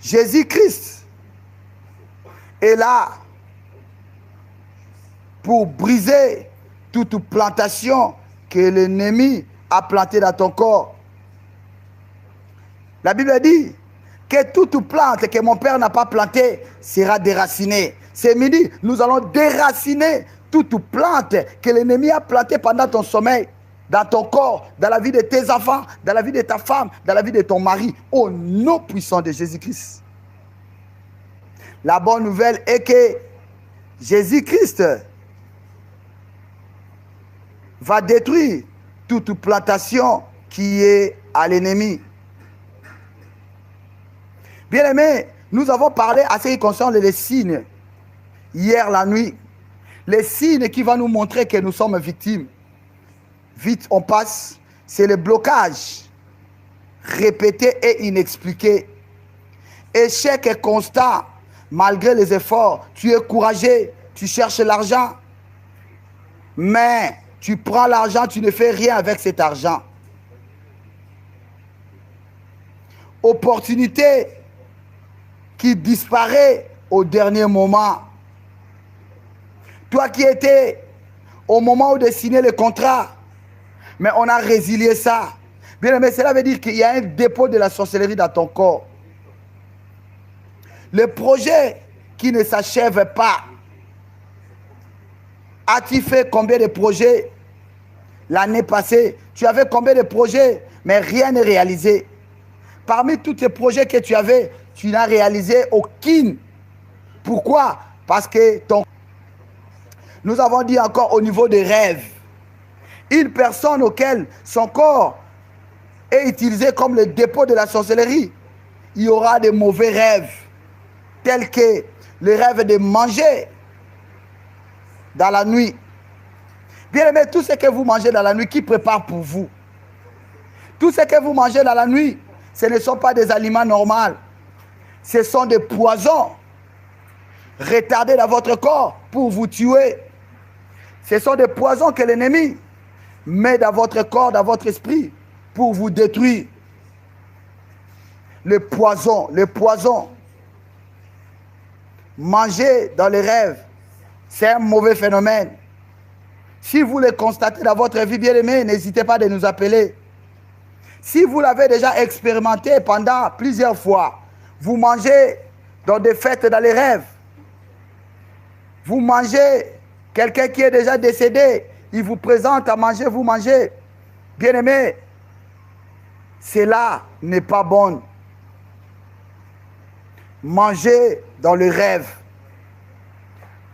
Jésus-Christ est là pour briser toute plantation que l'ennemi a plantée dans ton corps. La Bible dit que toute plante que mon Père n'a pas plantée sera déracinée. Ce midi, nous allons déraciner toute plante que l'ennemi a plantée pendant ton sommeil, dans ton corps, dans la vie de tes enfants, dans la vie de ta femme, dans la vie de ton mari, au nom puissant de Jésus-Christ. La bonne nouvelle est que Jésus-Christ va détruire toute plantation qui est à l'ennemi. Bien-aimés, nous avons parlé à ce qui concerne les signes hier la nuit. Les signes qui vont nous montrer que nous sommes victimes. Vite, on passe. C'est le blocage répété et inexpliqué. Échec constant, malgré les efforts. Tu es courageux, tu cherches l'argent, mais tu prends l'argent, tu ne fais rien avec cet argent. Opportunité qui disparaît au dernier moment. Toi qui étais au moment où de signer le contrat, mais on a résilié ça. Bien aimé, cela veut dire qu'il y a un dépôt de la sorcellerie dans ton corps. Le projet qui ne s'achève pas. As-tu fait combien de projets l'année passée? Tu avais combien de projets, mais rien n'est réalisé. Parmi tous les projets que tu avais, tu n'as réalisé aucun. Pourquoi? Parce que nous avons dit encore au niveau des rêves. Une personne auquel son corps est utilisé comme le dépôt de la sorcellerie, il y aura des mauvais rêves, tels que le rêve de manger dans la nuit. Bien aimé, tout ce que vous mangez dans la nuit, qui prépare pour vous? Tout ce que vous mangez dans la nuit, ce ne sont pas des aliments normaux. Ce sont des poisons retardés dans votre corps pour vous tuer. Ce sont des poisons que l'ennemi met dans votre corps, dans votre esprit, pour vous détruire. Le poison. Manger dans les rêves, c'est un mauvais phénomène. Si vous le constatez dans votre vie, bien aimé, n'hésitez pas de nous appeler. Si vous l'avez déjà expérimenté pendant plusieurs fois, vous mangez dans des fêtes dans les rêves. Vous mangez, quelqu'un qui est déjà décédé, il vous présente à manger, vous mangez. Bien aimé, cela n'est pas bon. Manger dans les rêves.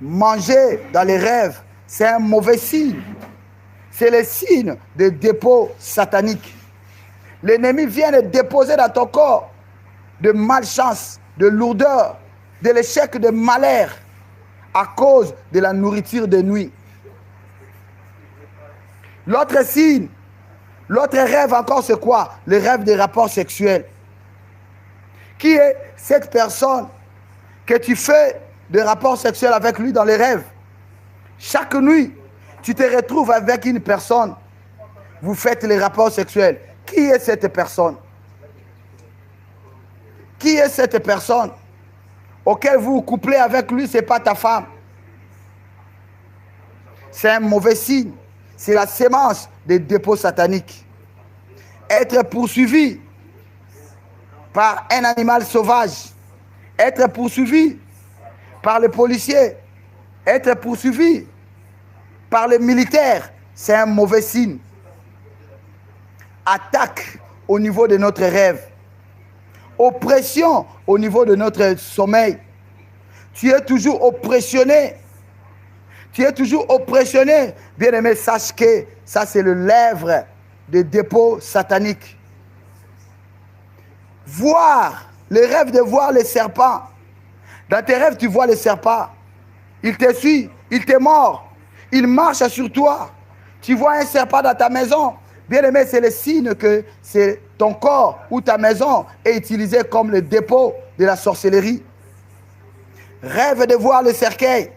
Manger dans les rêves, c'est un mauvais signe. C'est le signe de dépôt satanique. L'ennemi vient de déposer dans ton corps de malchance, de lourdeur, de l'échec, de malheur à cause de la nourriture de nuit. L'autre signe, l'autre rêve encore, c'est quoi? Le rêve des rapports sexuels. Qui est cette personne que tu fais des rapports sexuels avec lui dans les rêves? Chaque nuit, tu te retrouves avec une personne. Vous faites les rapports sexuels. Qui est cette personne? Qui est cette personne auquel vous vous couplez avec lui? Ce n'est pas ta femme. C'est un mauvais signe. C'est la sémence des dépôts sataniques. Être poursuivi par un animal sauvage. Être poursuivi par les policiers. Être poursuivi par les militaires. C'est un mauvais signe. Attaque au niveau de notre rêve. Oppression au niveau de notre sommeil. Tu es toujours oppressionné. Tu es toujours oppressionné. Bien-aimé, sache que ça c'est le lèvre de dépôt satanique. Voir, le rêve de voir les serpents. Dans tes rêves, tu vois les serpents. Il te suit, il te mord. Il marche sur toi. Tu vois un serpent dans ta maison. Bien-aimé, c'est le signe que c'est ton corps ou ta maison est utilisé comme le dépôt de la sorcellerie. Rêve de voir le cercueil.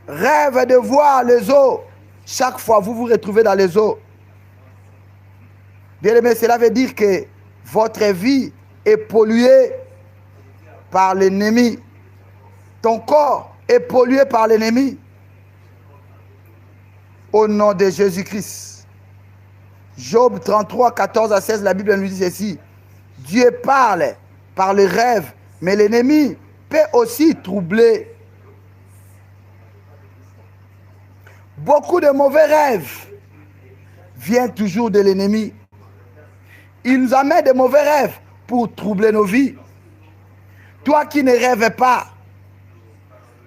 Rêve de voir les eaux. Chaque fois, vous vous retrouvez dans les eaux. Bien-aimé, cela veut dire que votre vie est polluée par l'ennemi. Ton corps est pollué par l'ennemi. Au nom de Jésus-Christ. Job 33, 14 à 16, la Bible nous dit ceci. Dieu parle par le rêve, mais l'ennemi peut aussi troubler. Beaucoup de mauvais rêves viennent toujours de l'ennemi. Il nous amène de mauvais rêves pour troubler nos vies. Toi qui ne rêves pas,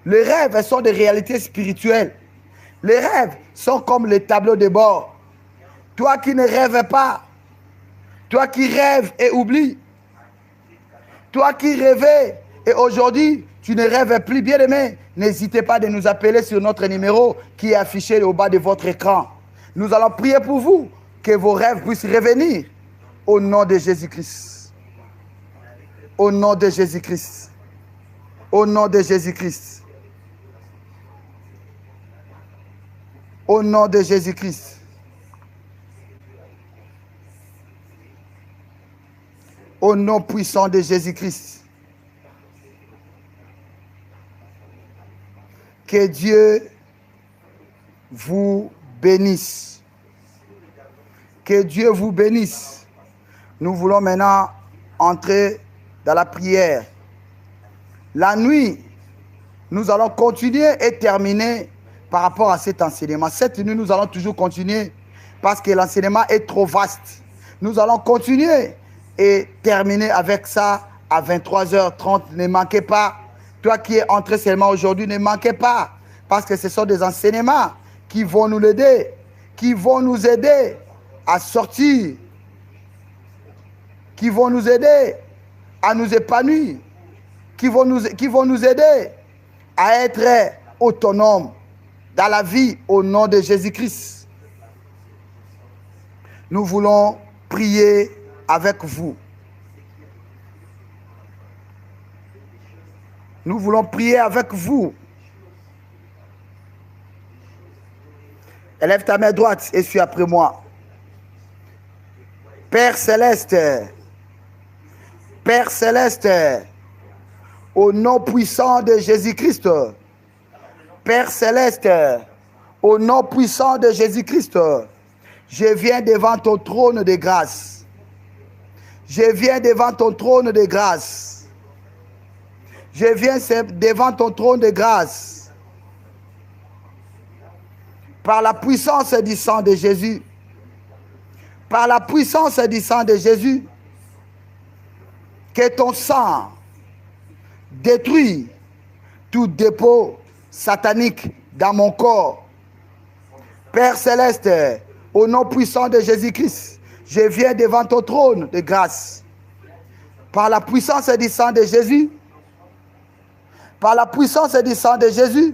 les rêves sont des réalités spirituelles. Les rêves sont comme les tableaux de bord. Toi qui ne rêves pas, toi qui rêves et oublies, toi qui rêvais et aujourd'hui tu ne rêves plus, bien aimé, n'hésitez pas de nous appeler sur notre numéro qui est affiché au bas de votre écran. Nous allons prier pour vous, que vos rêves puissent revenir au nom de Jésus-Christ. Au nom de Jésus-Christ. Au nom de Jésus-Christ. Au nom de Jésus-Christ. Au nom puissant de Jésus-Christ. Que Dieu vous bénisse. Que Dieu vous bénisse. Nous voulons maintenant entrer dans la prière. La nuit, nous allons continuer et terminer par rapport à cet enseignement. Cette nuit, nous allons toujours continuer parce que l'enseignement est trop vaste. Nous allons continuer et terminer avec ça à 23h30. Ne manquez pas. Toi qui es entré seulement aujourd'hui, ne manquez pas. Parce que ce sont des enseignements qui vont nous aider, qui vont nous aider à sortir, qui vont nous aider à nous épanouir, qui vont nous aider à être autonomes dans la vie au nom de Jésus-Christ. Nous voulons prier avec vous. Nous voulons prier avec vous. Élève ta main droite et suis après moi. Père céleste, Père céleste, au nom puissant de Jésus-Christ, Père céleste, au nom puissant de Jésus-Christ, je viens devant ton trône de grâce. Je viens devant ton trône de grâce. Je viens devant ton trône de grâce. Par la puissance du sang de Jésus. Par la puissance du sang de Jésus. Que ton sang détruit tout dépôt satanique dans mon corps. Père céleste, au nom puissant de Jésus-Christ, je viens devant ton trône de grâce. Par la puissance du sang de Jésus, par la puissance du sang de Jésus,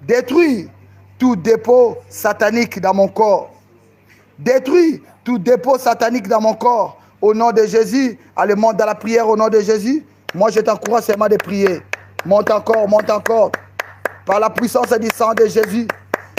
détruis tout dépôt satanique dans mon corps. Détruis tout dépôt satanique dans mon corps. Au nom de Jésus, allez, monte dans la prière au nom de Jésus. Moi, je t'encourage seulement de prier. Monte encore, monte encore. Par la puissance du sang de Jésus,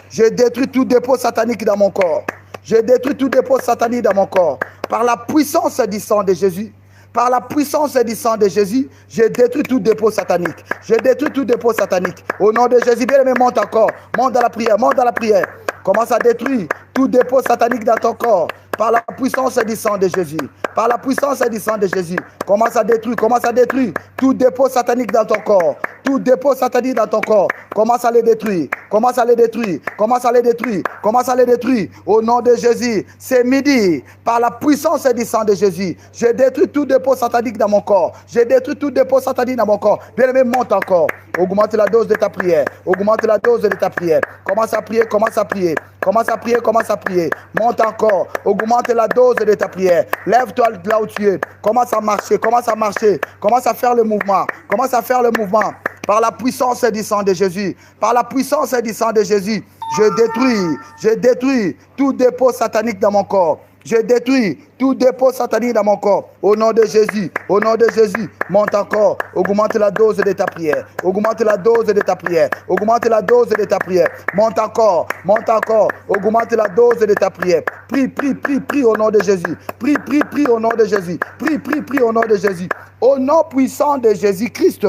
je détruis tout dépôt satanique dans mon corps. Je détruis tout dépôt satanique dans mon corps. Par la puissance du sang de Jésus, par la puissance du sang de Jésus, je détruis tout dépôt satanique. Je détruis tout dépôt satanique. Au nom de Jésus, bien aimé, monte encore. Monte dans la prière, monte dans la prière. Commence à détruire tout dépôt satanique dans ton corps. Par la puissance du sang de Jésus. Par la puissance du sang de Jésus. Commence à détruire tout dépôt satanique dans ton corps. Tout dépôt satanique dans ton corps. Commence à les détruire. Commence à les détruire. Commence à les détruire. Commence à les détruire. Au nom de Jésus. C'est midi. Par la puissance du sang de Jésus. Je détruis tout dépôt satanique dans mon corps. Je détruis tout dépôt satanique dans mon corps. Bien-aimé, monte encore. Augmente la dose de ta prière. Augmente la dose de ta prière. Commence à prier, commence à prier. Commence à prier, commence à prier. Monte encore. Augmente la dose de ta prière. Lève-toi là où tu es. Commence à marcher, commence à marcher. Commence à faire le mouvement. Commence à faire le mouvement. Par la puissance du sang de Jésus. Par la puissance du sang de Jésus. Je détruis tout dépôt satanique dans mon corps. Je détruis tout dépôt satanique dans mon corps. Au nom de Jésus, au nom de Jésus, monte encore. Augmente la dose de ta prière. Augmente la dose de ta prière. Augmente la dose de ta prière. Monte encore, monte encore. Augmente la dose de ta prière. Prie, prie, prie, prie au nom de Jésus. Prie, prie, prie au nom de Jésus. Prie, prie, prie au nom de Jésus. Au nom puissant de Jésus-Christ.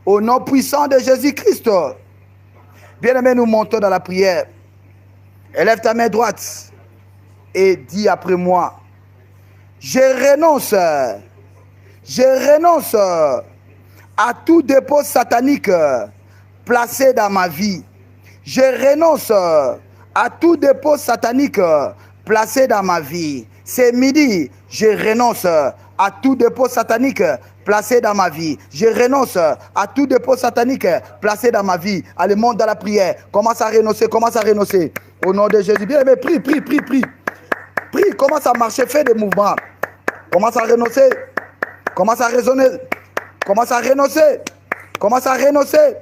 Au nom puissant de Jésus-Christ. Bien-aimé, nous montons dans la prière. Élève ta main droite et dis après moi, je renonce à tout dépôt satanique placé dans ma vie. Je renonce à tout dépôt satanique placé dans ma vie. C'est midi, je renonce à tout dépôt satanique placé dans ma vie. Je renonce à tout dépôt satanique placé dans ma vie. Allez, monte dans la prière. Commence à renoncer, commence à renoncer. Au nom de Jésus. Bien aimé, prie, prie, prie, prie. Prie, commence à marcher, fais des mouvements. Commence à renoncer. Commence à raisonner. Commence à renoncer. Commence à renoncer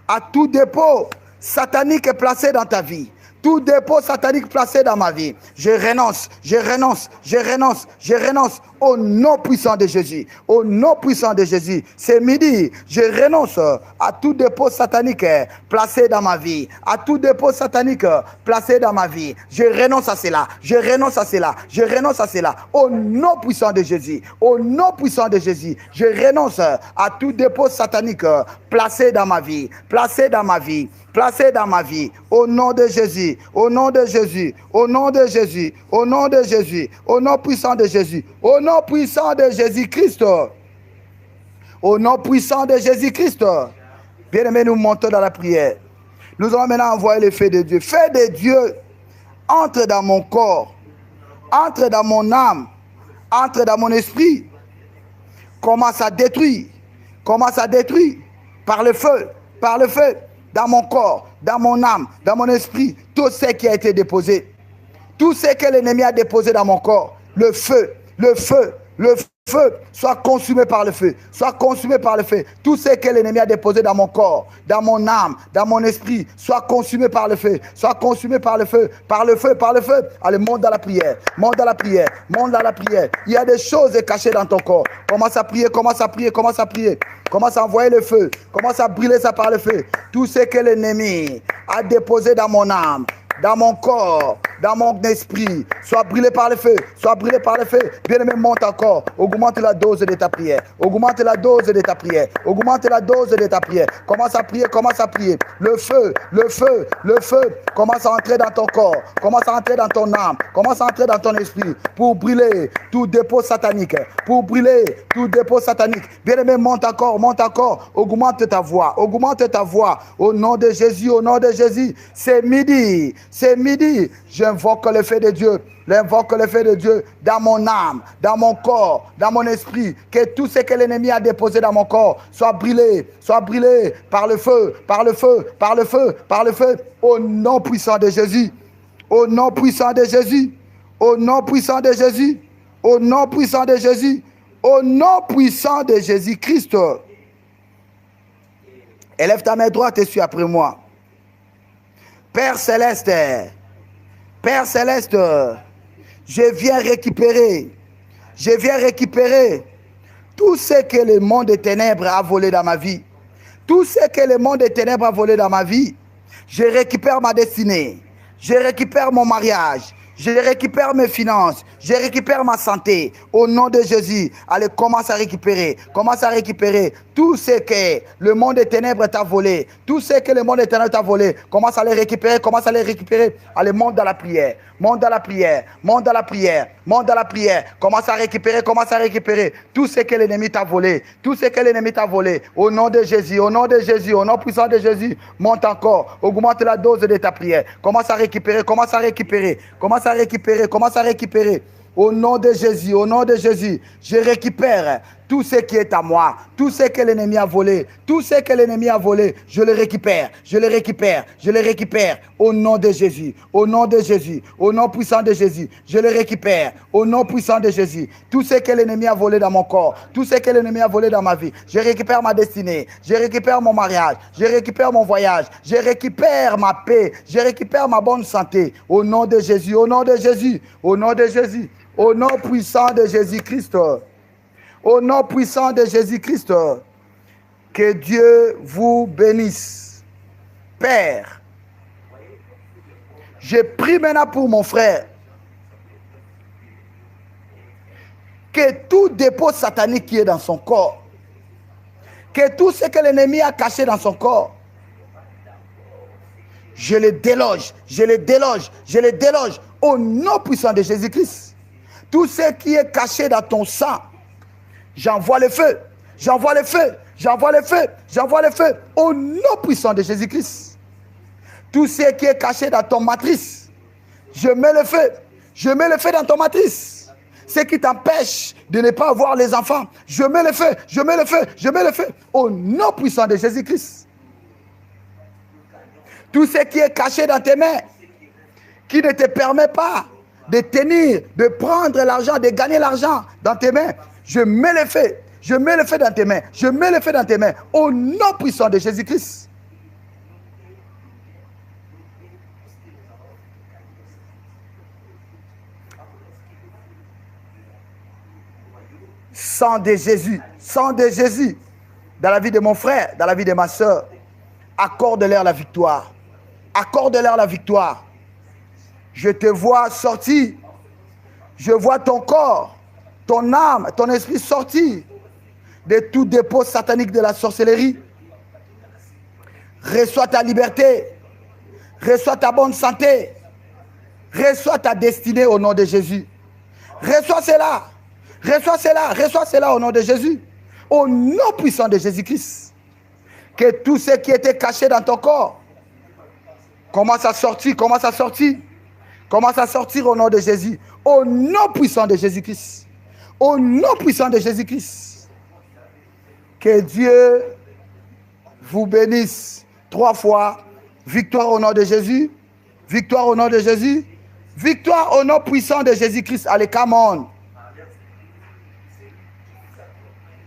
à tout dépôt satanique placé dans ta vie. Tout dépôt satanique placé dans ma vie. Je renonce, je renonce, je renonce, je renonce au nom puissant de Jésus. Au nom puissant de Jésus. C'est midi, je renonce à tout dépôt satanique placé dans ma vie. À tout dépôt satanique placé dans ma vie. Je renonce à cela. Je renonce à cela. Je renonce à cela. Au nom puissant de Jésus. Au nom puissant de Jésus. Je renonce à tout dépôt satanique placé dans ma vie. Placé dans ma vie. Placé dans ma vie, au nom de Jésus, au nom de Jésus, au nom de Jésus, au nom de Jésus, au nom puissant de Jésus, au nom puissant de Jésus-Christ, au nom puissant de Jésus-Christ. Bien-aimés, nous montons dans la prière. Nous allons maintenant envoyer le feu de Dieu. Feu de Dieu entre dans mon corps, entre dans mon âme, entre dans mon esprit. Commence à détruire par le feu, dans mon corps, dans mon âme, dans mon esprit, tout ce qui a été déposé, tout ce que l'ennemi a déposé dans mon corps, le feu, soit consumé par le feu, soit consumé par le feu. Tout ce que l'ennemi a déposé dans mon corps, dans mon âme, dans mon esprit, soit consumé par le feu, soit consumé par le feu, par le feu, par le feu. Allez, monte dans la prière, monte dans la prière, monte dans la prière. Il y a des choses cachées dans ton corps. Commence à prier, commence à prier, commence à prier. Commence à envoyer le feu, commence à brûler ça par le feu. Tout ce que l'ennemi a déposé dans mon âme, dans mon corps, dans mon esprit, soit brûlé par le feu, soit brûlé par le feu. Bien-aimé, monte encore, augmente la dose de ta prière, augmente la dose de ta prière, augmente la dose de ta prière. Commence à prier, commence à prier. Le feu, commence à entrer dans ton corps, commence à entrer dans ton âme, commence à entrer dans ton esprit, pour brûler tout dépôt satanique, pour brûler tout dépôt satanique. Bien-aimé, monte encore, augmente ta voix, au nom de Jésus, au nom de Jésus. C'est midi, j'invoque le feu de Dieu, dans mon âme, dans mon corps, dans mon esprit, que tout ce que l'ennemi a déposé dans mon corps soit brûlé par le feu, au nom puissant de Jésus, au nom puissant de Jésus, au nom puissant de Jésus, au nom puissant de Jésus, au nom puissant de Jésus-Christ. Élève ta main droite et suis après moi. Père Céleste, je viens récupérer tout ce que le monde des ténèbres a volé dans ma vie. Tout ce que le monde des ténèbres a volé dans ma vie, je récupère ma destinée, je récupère mon mariage, je récupère mes finances, je récupère ma santé. Au nom de Jésus, allez, commence à récupérer tout ce que le monde des ténèbres t'a volé. Tout ce que le monde des ténèbres t'a volé, commence à les récupérer, Allez, monte dans la prière, Commence à récupérer tout ce que l'ennemi t'a volé, Au nom de Jésus, au nom puissant de Jésus, monte encore, augmente la dose de ta prière. Commence à récupérer. Au nom de Jésus, je récupère Tout ce qui est à moi, tout ce que l'ennemi a volé, tout ce que l'ennemi a volé, je le récupère, je le récupère, je le récupère au nom de Jésus, au nom de Jésus, au nom puissant de Jésus, je le récupère au nom puissant de Jésus. Tout ce que l'ennemi a volé dans mon corps, tout ce que l'ennemi a volé dans ma vie, je récupère ma destinée, je récupère mon mariage, je récupère mon voyage, je récupère ma paix, je récupère ma bonne santé au nom de Jésus, au nom de Jésus, au nom de Jésus, au nom puissant de Jésus-Christ. Au nom puissant de Jésus-Christ, que Dieu vous bénisse. Père, je prie maintenant pour mon frère. Que tout dépôt satanique qui est dans son corps, que tout ce que l'ennemi a caché dans son corps, je le déloge, je le déloge, je le déloge au nom puissant de Jésus-Christ. Tout ce qui est caché dans ton sang, j'envoie le feu, j'envoie le feu, j'envoie le feu, j'envoie le feu au nom puissant de Jésus-Christ. Tout ce qui est caché dans ton matrice, je mets le feu, je mets le feu dans ton matrice. Ce qui t'empêche de ne pas avoir les enfants, je mets le feu, je mets le feu, je mets le feu au nom puissant de Jésus-Christ. Tout ce qui est caché dans tes mains, qui ne te permet pas de tenir, de prendre l'argent, de gagner l'argent dans tes mains, je mets le feu, je mets le feu dans tes mains, je mets le feu dans tes mains, au nom puissant de Jésus-Christ. Sang de Jésus, dans la vie de mon frère, dans la vie de ma soeur, accorde-leur la victoire, accorde-leur la victoire. Je te vois sortir, je vois ton corps, ton âme, ton esprit sortir de tout dépôt satanique de la sorcellerie. Reçois ta liberté, reçois ta bonne santé, reçois ta destinée au nom de Jésus. Reçois cela, reçois cela, reçois cela au nom de Jésus, au nom puissant de Jésus-Christ. Que tout ce qui était caché dans ton corps commence à sortir, commence à sortir, commence à sortir au nom de Jésus, au nom puissant de Jésus-Christ. Au nom puissant de Jésus-Christ. Que Dieu vous bénisse 3 fois. Victoire au nom de Jésus. Victoire au nom de Jésus. Victoire au nom puissant de Jésus-Christ. Allez, come on.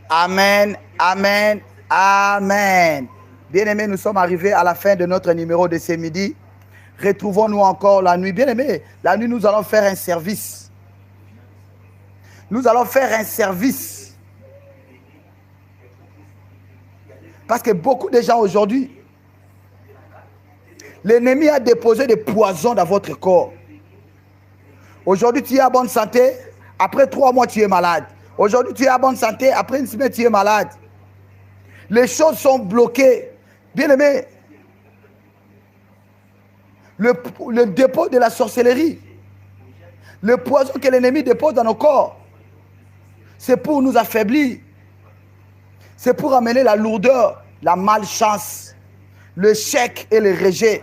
Amen, amen, amen. Bien-aimés, nous sommes arrivés à la fin de notre numéro de ce midi. Retrouvons-nous encore la nuit. Bien-aimés, la nuit, nous allons faire un service. Nous allons faire un service. Parce que beaucoup de gens aujourd'hui, l'ennemi a déposé des poisons dans votre corps. Aujourd'hui, tu es à bonne santé. Après 3 mois, tu es malade. Aujourd'hui, tu es à bonne santé. Après une semaine, tu es malade. Les choses sont bloquées. Bien-aimé, le dépôt de la sorcellerie, le poison que l'ennemi dépose dans nos corps, c'est pour nous affaiblir. C'est pour amener la lourdeur, la malchance, le chèque et le rejet.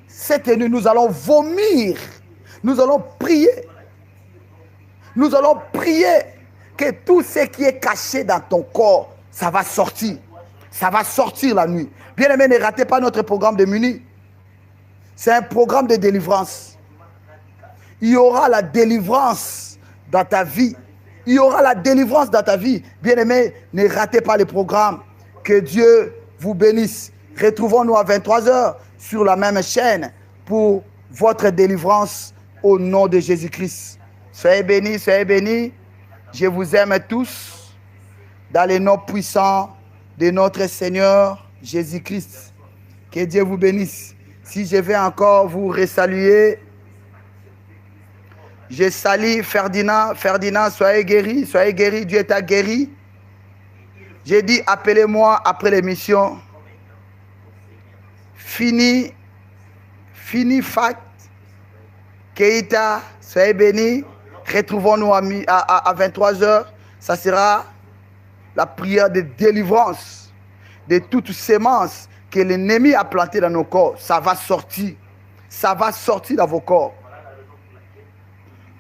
Cette nuit, nous allons vomir. Nous allons prier. Nous allons prier que tout ce qui est caché dans ton corps, ça va sortir. Ça va sortir la nuit. Bien-aimés, ne ratez pas notre programme de minuit. C'est un programme de délivrance. Il y aura la délivrance dans ta vie. Il y aura la délivrance dans ta vie. Bien-aimés, ne ratez pas le programme. Que Dieu vous bénisse. Retrouvons-nous à 23h sur la même chaîne pour votre délivrance au nom de Jésus-Christ. Soyez bénis, soyez bénis. Je vous aime tous dans le nom puissant de notre Seigneur Jésus-Christ. Que Dieu vous bénisse. Si je vais encore vous resaluer, je salue Ferdinand. Ferdinand, soyez guéri, Dieu t'a guéri. J'ai dit, appelez-moi après l'émission. Fini Fact. Keita, soyez bénis. Retrouvons-nous à 23h. Ça sera la prière de délivrance de toutes sémences que l'ennemi a plantées dans nos corps. Ça va sortir. Ça va sortir dans vos corps.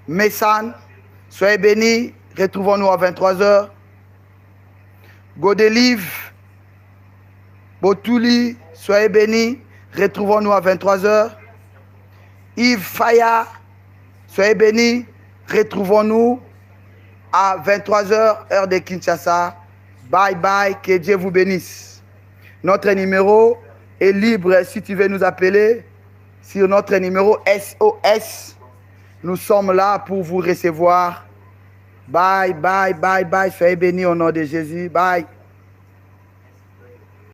Messan, soyez bénis. Retrouvons-nous à 23h. Godelive, Botouli, soyez bénis. Retrouvons-nous à 23h. Yves Faya, soyez bénis. Retrouvons-nous à 23h, heure de Kinshasa. Bye bye, que Dieu vous bénisse. Notre numéro est libre si tu veux nous appeler sur notre numéro SOS. Nous sommes là pour vous recevoir. Bye, bye, bye, bye. Soyez bénis au nom de Jésus. Bye.